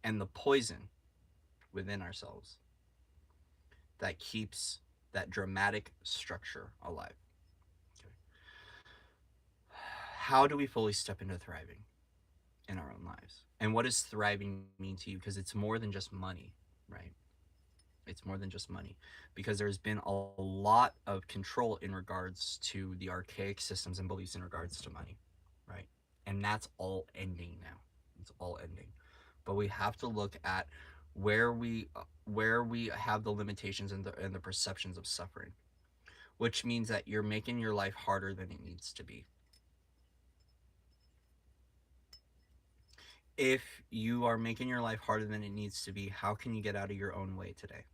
and the poison within ourselves that keeps that dramatic structure alive. Okay. How do we fully step into thriving in our own lives? And what does thriving mean to you? Because it's more than just money, right? It's more than just money, because there's been a lot of control in regards to the archaic systems and beliefs in regards to money, right? And that's all ending now. It's all ending. But we have to look at where we have the limitations and the perceptions of suffering, which means that you're making your life harder than it needs to be. If you are making your life harder than it needs to be, how can you get out of your own way today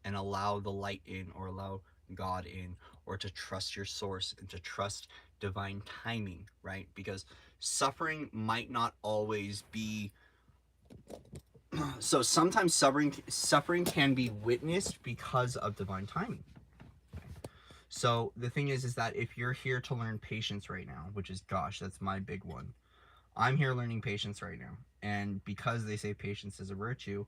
and allow the light in, or allow God in, or to trust your source and to trust divine timing, right? Because suffering might not always be So sometimes suffering can be witnessed because of divine timing. So the thing is that if you're here to learn patience right now, which is, gosh, that's my big one. I'm here learning patience right now, and because they say patience is a virtue,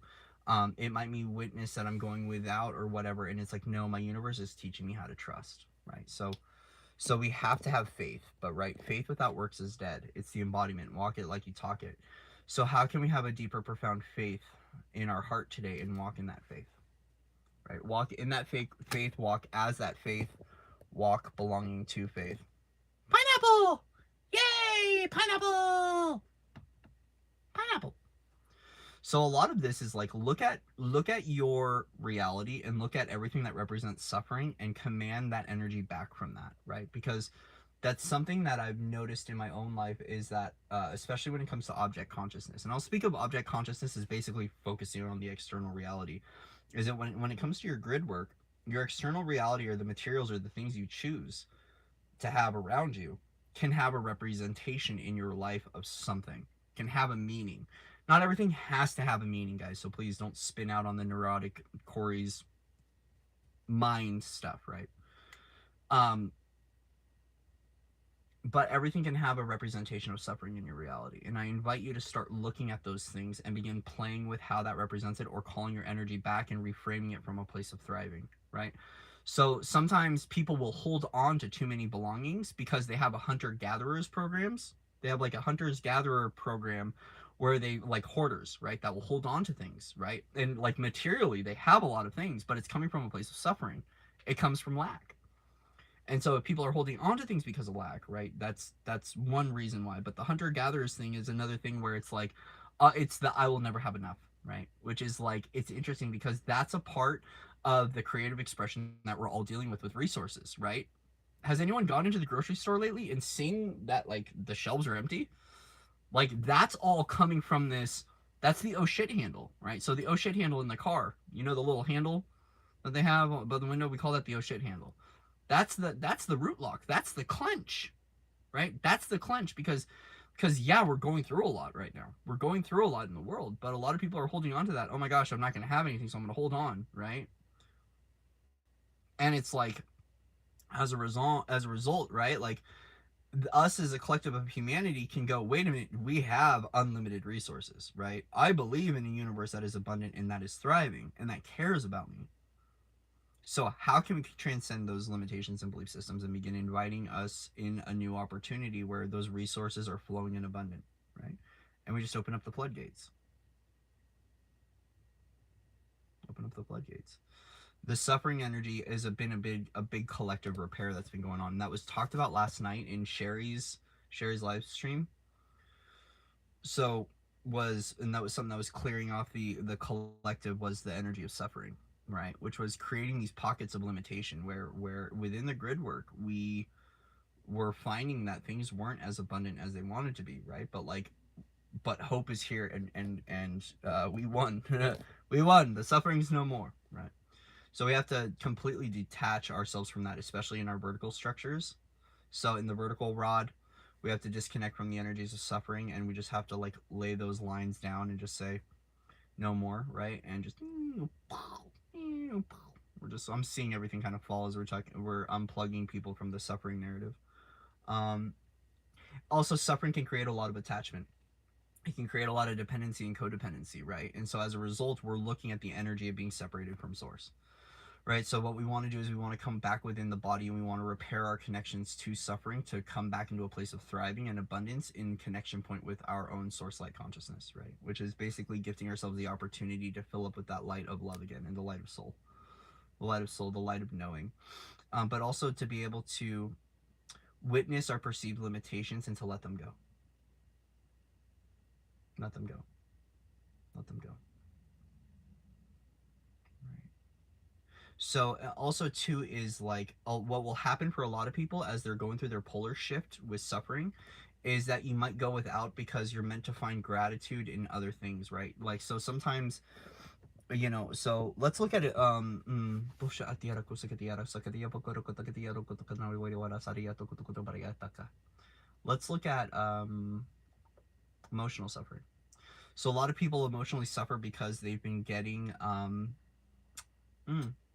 it might be witness that I'm going without or whatever, and it's like, no, my universe is teaching me how to trust, right? So we have to have faith, but right, faith without works is dead. It's the embodiment. Walk it like you talk it. So how can we have a deeper, profound faith in our heart today and walk in that faith? Right? Walk in that faith, walk as that faith, walk belonging to faith. Pineapple! Yay! Pineapple! Pineapple. So a lot of this is like, look at your reality and look at everything that represents suffering and command that energy back from that, right? Because that's something that I've noticed in my own life, is that especially when it comes to object consciousness, and I'll speak of object consciousness as basically focusing on the external reality, is that when it comes to your grid work, your external reality, or the materials or the things you choose to have around you, can have a representation in your life of something, can have a meaning. Not everything has to have a meaning, guys, so please don't spin out on the neurotic Corey's mind stuff, right? um but everything can have a representation of suffering in your reality, and I invite you to start looking at those things and begin playing with how that represents it, or calling your energy back and reframing it from a place of thriving, right? So sometimes people will hold on to too many belongings because they have a hunter-gatherers programs. They have like a hunters-gatherer program where they, like hoarders, right, that will hold on to things, right? And like materially they have a lot of things, but it's coming from a place of suffering. It comes from lack. And so if people are holding on to things because of lack, right, that's one reason why. But the hunter gatherers thing is another thing where it's like, it's the I will never have enough, right? Which is like, it's interesting because that's a part of the creative expression that we're all dealing with resources, right? Has anyone gone into the grocery store lately and seen that like the shelves are empty? Like, that's all coming from this. That's the oh shit handle, right? So the oh shit handle in the car, you know, the little handle that they have above the window, we call that the oh shit handle. That's the root lock. That's the clench, right? That's the clench, because yeah, we're going through a lot right now. We're going through a lot in the world, but a lot of people are holding on to that. Oh my gosh, I'm not going to have anything, so I'm going to hold on, right? And it's like, as a result, right? Like, us as a collective of humanity can go, wait a minute, we have unlimited resources, right? I believe in a universe that is abundant and that is thriving and that cares about me. So how can we transcend those limitations and belief systems and begin inviting us in a new opportunity where those resources are flowing in abundant, right? And we just open up the floodgates. Open up the floodgates. The suffering energy has been a big collective repair that's been going on. And that was talked about last night in Sherry's live stream. So and that was something that was clearing off the collective, was the energy of suffering, right? Which was creating these pockets of limitation where within the grid work we were finding that things weren't as abundant as they wanted to be, right? But hope is here, and we won. We won. The suffering's no more, right? So we have to completely detach ourselves from that, especially in our vertical structures. So in the vertical rod, we have to disconnect from the energies of suffering, and we just have to like lay those lines down and just say no more, right? And just I'm seeing everything kind of fall as we're unplugging people from the suffering narrative. Um, Also, suffering can create a lot of attachment. It can create a lot of dependency and codependency, right? And so as a result, we're looking at the energy of being separated from source, right? So what we want to do is we want to come back within the body, and we want to repair our connections to suffering to come back into a place of thriving and abundance in connection point with our own source light consciousness, right? Which is basically gifting ourselves the opportunity to fill up with that light of love again, and the light of soul, the light of knowing. But also to be able to witness our perceived limitations and to let them go. Let them go. Let them go. Right. So also too is like, what will happen for a lot of people as they're going through their polar shift with suffering is that you might go without because you're meant to find gratitude in other things, right? Like, so sometimes, so let's look at it. Let's look at emotional suffering. So a lot of people emotionally suffer because they've been getting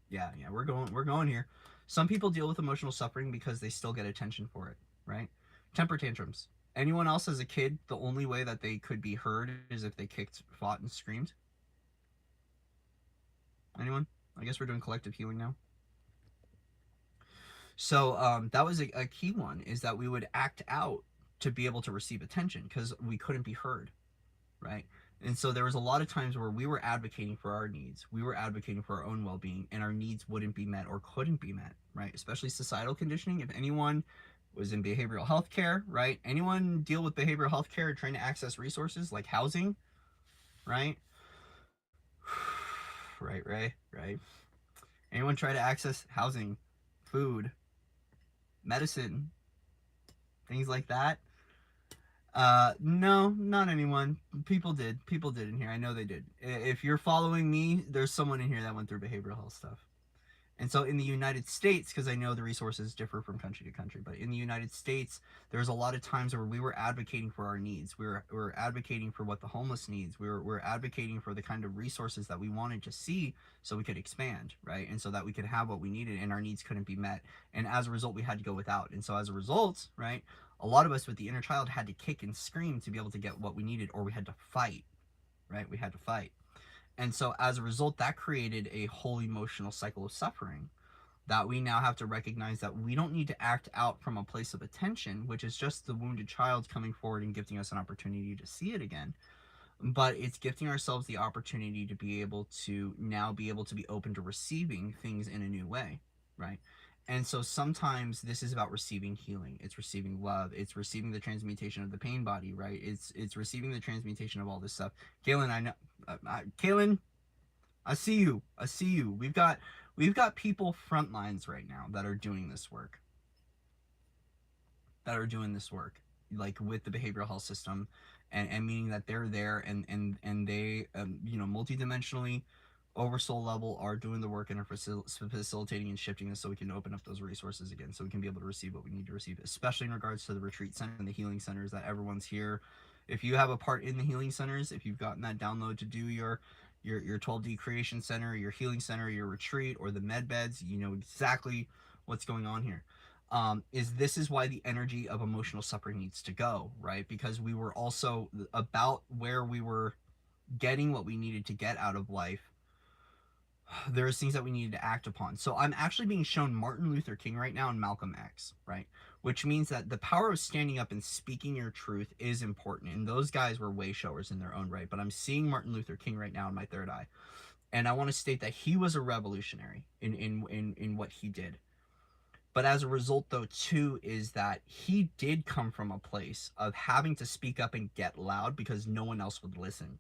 yeah, we're going here. Some people deal with emotional suffering because they still get attention for it, right? Temper tantrums. Anyone else as a kid, the only way that they could be heard is if they kicked, fought, and screamed? Anyone? I guess we're doing collective healing now. So that was a key one, is that we would act out to be able to receive attention because we couldn't be heard, right? And so there was a lot of times where we were advocating for our needs, we were advocating for our own well-being, and our needs wouldn't be met or couldn't be met, right? Especially societal conditioning. If anyone was in behavioral health care, right? Anyone deal with behavioral health care trying to access resources like housing, right? Right. Anyone try to access housing, food, medicine, things like that? No, not anyone. People did in here. I know they did. If you're following me, there's someone in here that went through behavioral health stuff. And so in the United States, because I know the resources differ from country to country, but in the United States, there's a lot of times where we were advocating for our needs. We were advocating for what the homeless needs. We were advocating for the kind of resources that we wanted to see so we could expand, right? And so that we could have what we needed and our needs couldn't be met. And as a result, we had to go without. And so as a result, right, a lot of us with the inner child had to kick and scream to be able to get what we needed, or we had to fight, right? We had to fight. And so as a result, that created a whole emotional cycle of suffering that we now have to recognize that we don't need to act out from a place of attention, which is just the wounded child coming forward and gifting us an opportunity to see it again. But it's gifting ourselves the opportunity to be able to now be able to be open to receiving things in a new way, right? And so sometimes this is about receiving healing. It's receiving love. It's receiving the transmutation of the pain body, right? It's receiving the transmutation of all this stuff. Kaylin, I know, Kaylin, I see you. I see you. We've got people front lines right now that are doing this work. That are doing this work, like with the behavioral health system, and meaning that they're there and they multidimensionally over soul level are doing the work and are facilitating and shifting us so we can open up those resources again so we can be able to receive what we need to receive, especially in regards to the retreat center and the healing centers that everyone's here. If you have a part in the healing centers, if you've gotten that download to do your 12D creation center, your healing center, your retreat, or the med beds, you know exactly what's going on here. Is this is why the energy of emotional suffering needs to go, right? Because we were also about where we were getting what we needed to get out of life. There's things that we needed to act upon. So I'm actually being shown Martin Luther King right now and Malcolm X, right? Which means that the power of standing up and speaking your truth is important. And those guys were way showers in their own right. But I'm seeing Martin Luther King right now in my third eye. And I want to state that he was a revolutionary in what he did. But as a result, though, too, is that he did come from a place of having to speak up and get loud because no one else would listen.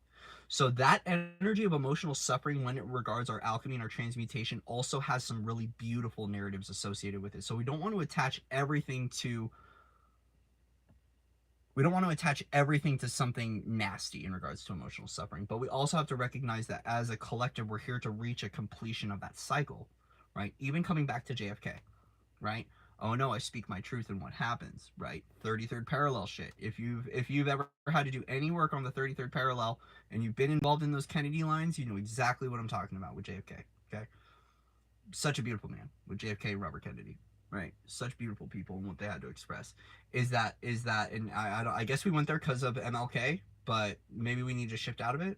So that energy of emotional suffering when it regards our alchemy and our transmutation also has some really beautiful narratives associated with it. So we don't want to attach everything to something nasty in regards to emotional suffering, but we also have to recognize that as a collective we're here to reach a completion of that cycle, right? Even coming back to JFK, right? Oh no, I speak my truth and what happens, right? 33rd parallel shit. If you've ever had to do any work on the 33rd parallel and you've been involved in those Kennedy lines, you know exactly what I'm talking about with JFK. Okay? Such a beautiful man with JFK and Robert Kennedy. Right, such beautiful people and what they had to express is that, and I guess we went there because of MLK, but maybe we need to shift out of it,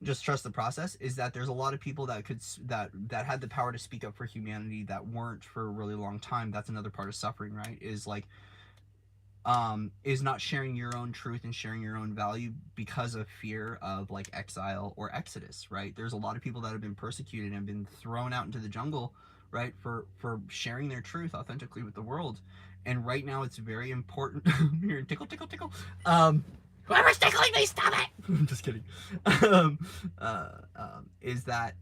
just trust the process. Is that there's a lot of people that had the power to speak up for humanity that weren't for a really long time. That's another part of suffering, right? Is like is not sharing your own truth and sharing your own value because of fear of like exile or exodus, right? There's a lot of people that have been persecuted and been thrown out into the jungle, right, for sharing their truth authentically with the world. And right now it's very important. Here, tickle tickle tickle. Whoever's tickling me, stop it. I'm just kidding. um, is that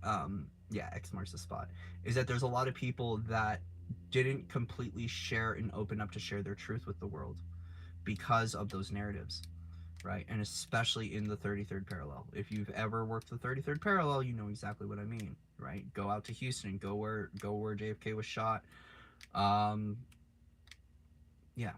yeah, X marks the spot. Is that there's a lot of people that didn't completely share and open up to share their truth with the world because of those narratives, right? And especially in the 33rd parallel. If you've ever worked the 33rd parallel, you know exactly what I mean, right? Go out to Houston, go where JFK was shot. Um, yeah,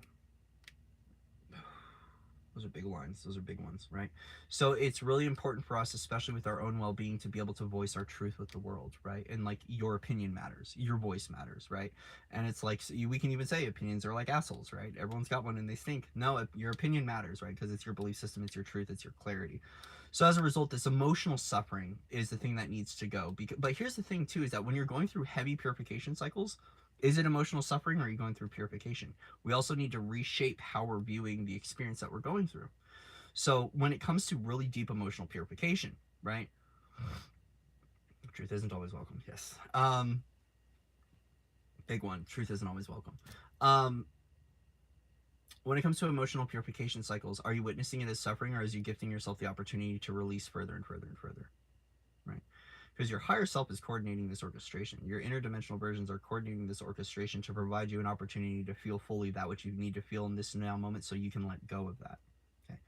Those are big lines. Those are big ones, right? So it's really important for us, especially with our own well-being, to be able to voice our truth with the world, right? And like, your opinion matters, your voice matters, right? And it's like, so we can even say opinions are like assholes, right? Everyone's got one and they stink. No, your opinion matters, right? Because it's your belief system, it's your truth, it's your clarity. So as a result, this emotional suffering is the thing that needs to go. But here's the thing too, is that when you're going through heavy purification cycles, is it emotional suffering, or are you going through purification? We also need to reshape how we're viewing the experience that we're going through. So when it comes to really deep emotional purification, right? Truth isn't always welcome. Yes. Big one. Truth isn't always welcome. Um, when it comes to emotional purification cycles, are you witnessing it as suffering, or is you gifting yourself the opportunity to release further and further and further? Right? Because your higher self is coordinating this orchestration. Your interdimensional versions are coordinating this orchestration to provide you an opportunity to feel fully that which you need to feel in this now moment, so you can let go of that. Okay.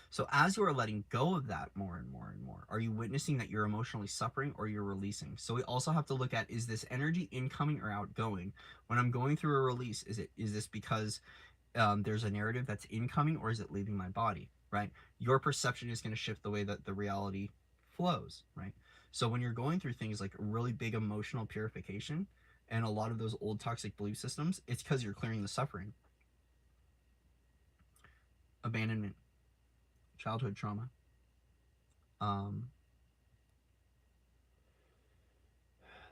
So as you are letting go of that more and more and more, are you witnessing that you're emotionally suffering, or you're releasing? So we also have to look at, is this energy incoming or outgoing? When I'm going through a release, is this because there's a narrative that's incoming, or is it leaving my body, right? Your perception is going to shift the way that the reality flows, right? So when you're going through things like really big emotional purification and a lot of those old toxic belief systems, it's because you're clearing the suffering. Abandonment, childhood trauma. Um,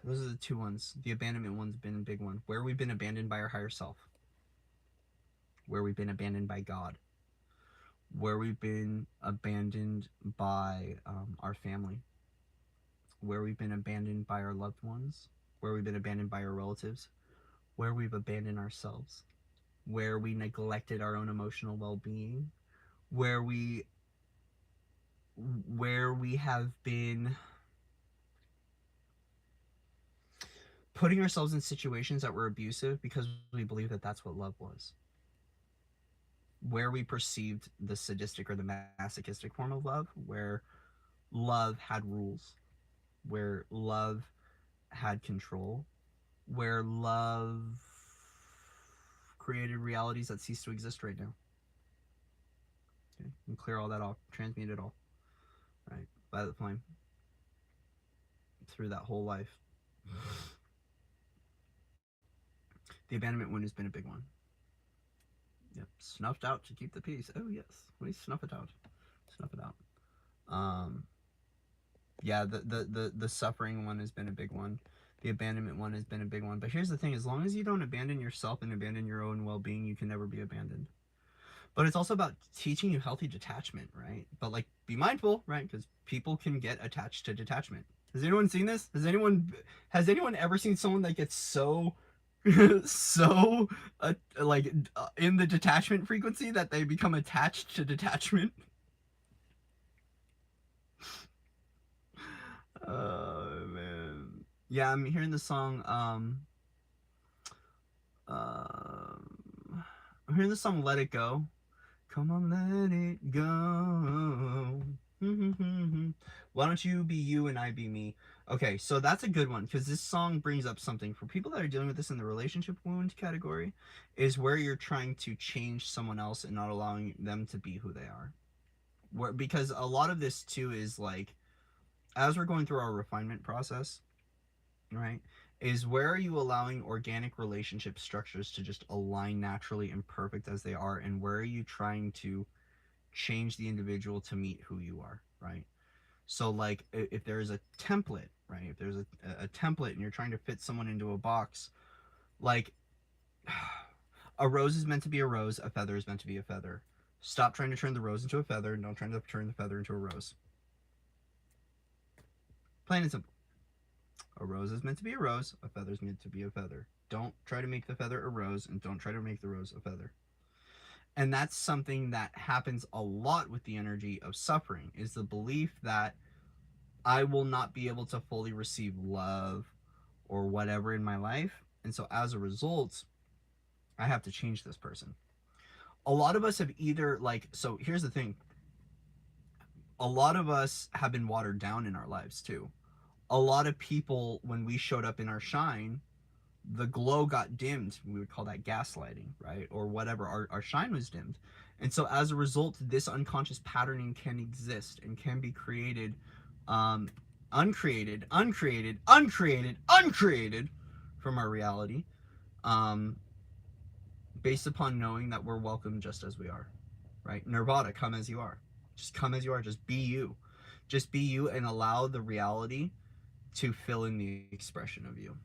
those are the two ones. The abandonment one's been a big one. Where we've been abandoned by our higher self. Where we've been abandoned by God. Where we've been abandoned by our family. Where we've been abandoned by our loved ones. Where we've been abandoned by our relatives. Where we've abandoned ourselves. Where we neglected our own emotional well-being. Where we have been putting ourselves in situations that were abusive because we believe that that's what love was. Where we perceived the sadistic or the masochistic form of love, where love had rules, where love had control, where love created realities that cease to exist right now. Okay, and clear all that off, transmute it all, right? By the flame, through that whole life. The abandonment one has been a big one. Yep, snuffed out to keep the peace. Oh yes, we snuff it out, snuff it out. Yeah, the suffering one has been a big one. The abandonment one has been a big one. But here's the thing: as long as you don't abandon yourself and abandon your own well-being, you can never be abandoned. But it's also about teaching you healthy detachment, right? But like, be mindful, right? Because people can get attached to detachment. Has anyone seen this? Has anyone ever seen someone that gets so so in the detachment frequency that they become attached to detachment? Oh man. Yeah, I'm hearing the song I'm hearing the song Let It Go. Come on, let it go. Why don't you be you and I be me? Okay, so that's a good one, because this song brings up something for people that are dealing with this in the relationship wound category, is where you're trying to change someone else and not allowing them to be who they are. Because a lot of this too is like, as we're going through our refinement process, right, is where are you allowing organic relationship structures to just align naturally and perfect as they are, and where are you trying to change the individual to meet who you are, right? So like, if there's a template, right, if there's a template and you're trying to fit someone into a box, like, a rose is meant to be a rose, a feather is meant to be a feather. Stop trying to turn the rose into a feather, and don't try to turn the feather into a rose. Plain and simple. A rose is meant to be a rose, a feather is meant to be a feather. Don't try to make the feather a rose, and don't try to make the rose a feather. And that's something that happens a lot with the energy of suffering, is the belief that I will not be able to fully receive love or whatever in my life. And so as a result, I have to change this person. A lot of us have either, like, so here's the thing. A lot of us have been watered down in our lives too. A lot of people, when we showed up in our shine, the glow got dimmed. We would call that gaslighting, right? Or whatever. Our shine was dimmed. And so as a result, this unconscious patterning can exist and can be created, uncreated from our reality, based upon knowing that we're welcome just as we are, right? Nirvana, come as you are. Just come as you are. Just be you. Just be you and allow the reality to fill in the expression of you.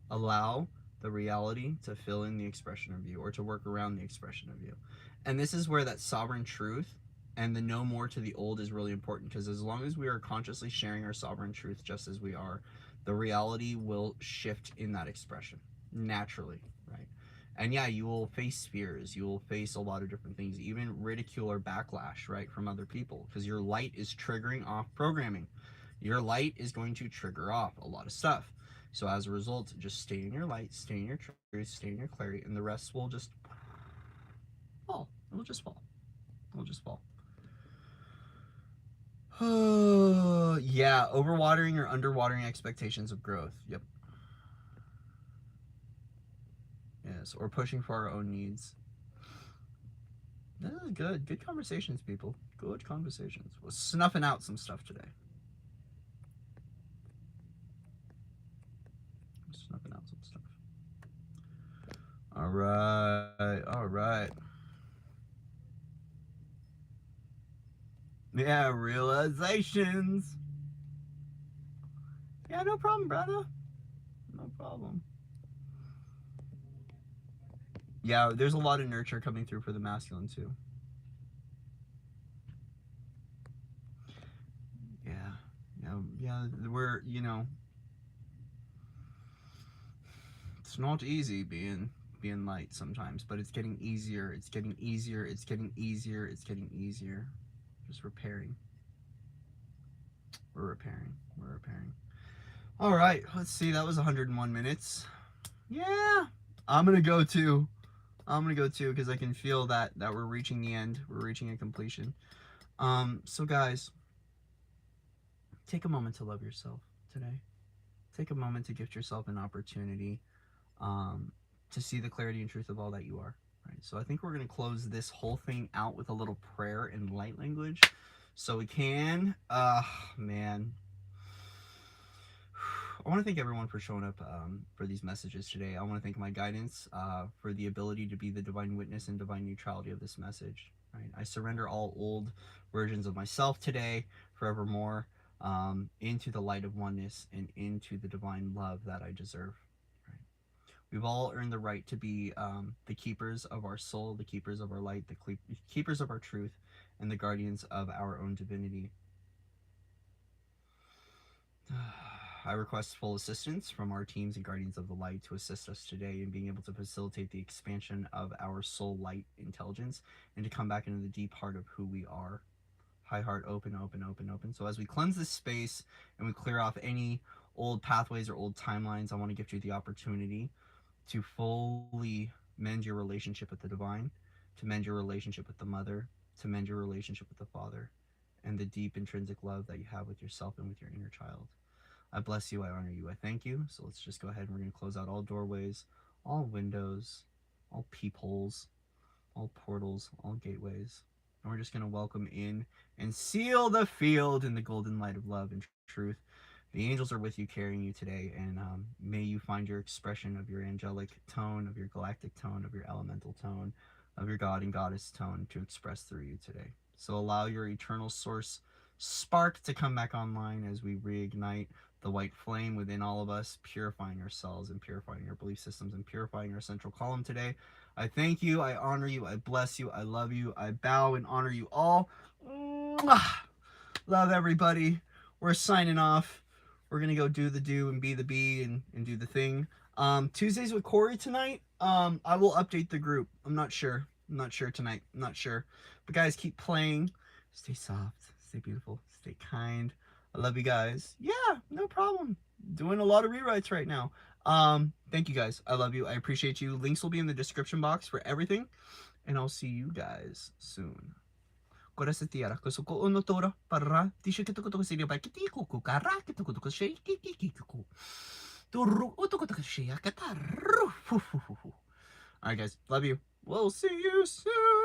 Allow the reality to fill in the expression of you, or to work around the expression of you. And this is where that sovereign truth and the no more to the old is really important, because as long as we are consciously sharing our sovereign truth just as we are, the reality will shift in that expression naturally, right? And yeah, you will face fears, you will face a lot of different things, even ridicule or backlash, right, from other people, because your light is triggering off programming. Your light is going to trigger off a lot of stuff. So as a result, just stay in your light, stay in your truth, stay in your clarity, and the rest will just fall. It will just fall. It will just fall. Yeah, overwatering or underwatering expectations of growth. Yep. Yes, or pushing for our own needs. This is good. Good conversations, people. Good conversations. We're snuffing out some stuff today. Snuffing out some stuff. All right. All right. Yeah, realizations. Yeah, no problem, brother. No problem. Yeah, there's a lot of nurture coming through for the masculine too. Yeah, we're, it's not easy being light sometimes, but it's getting easier. It's getting easier. It's getting easier. It's getting easier. Just repairing. We're repairing. We're repairing. All right, let's see. That was 101 minutes. Yeah, I'm gonna go too. Because I can feel that we're reaching the end. We're reaching a completion. So guys, take a moment to love yourself today. Take a moment to gift yourself an opportunity to see the clarity and truth of all that you are. Right. So I think we're going to close this whole thing out with a little prayer in light language. So we can, man. I want to thank everyone for showing up for these messages today. I want to thank my guidance for the ability to be the divine witness and divine neutrality of this message. Right? I surrender all old versions of myself today, forevermore, into the light of oneness and into the divine love that I deserve. Right? We've all earned the right to be the keepers of our soul, the keepers of our light, the keepers of our truth, and the guardians of our own divinity. I request full assistance from our teams and guardians of the light to assist us today in being able to facilitate the expansion of our soul light intelligence and to come back into the deep heart of who we are. High heart, open, open, open, open. So as we cleanse this space and we clear off any old pathways or old timelines, I want to give you the opportunity to fully mend your relationship with the divine, to mend your relationship with the mother, to mend your relationship with the father, and the deep intrinsic love that you have with yourself and with your inner child. I bless you, I honor you, I thank you. So let's just go ahead and we're going to close out all doorways, all windows, all peepholes, all portals, all gateways. And we're just going to welcome in and seal the field in the golden light of love and truth. The angels are with you, carrying you today, and may you find your expression of your angelic tone, of your galactic tone, of your elemental tone, of your God and Goddess tone to express through you today. So allow your eternal source spark to come back online as we reignite the white flame within all of us, purifying ourselves and purifying our belief systems and purifying our central column today. I thank you, I honor you, I bless you, I love you, I bow and honor you all. Love everybody. We're signing off. We're gonna go do the do and be the bee and do the thing. Tuesdays with Corey tonight. I will update the group. I'm not sure tonight. I'm not sure. But guys, keep playing. Stay soft, stay beautiful, stay kind. I love you guys. Yeah, no problem. Doing a lot of rewrites right now. Thank you guys. I love you. I appreciate you. Links will be in the description box for everything. And I'll see you guys soon. Kora sa tiara ko so ko ono tora para tisho kito ko siya ba kiti ko kara kito ko siya kiki ko turu uto ko siya kataru. All right guys, love you. We'll see you soon.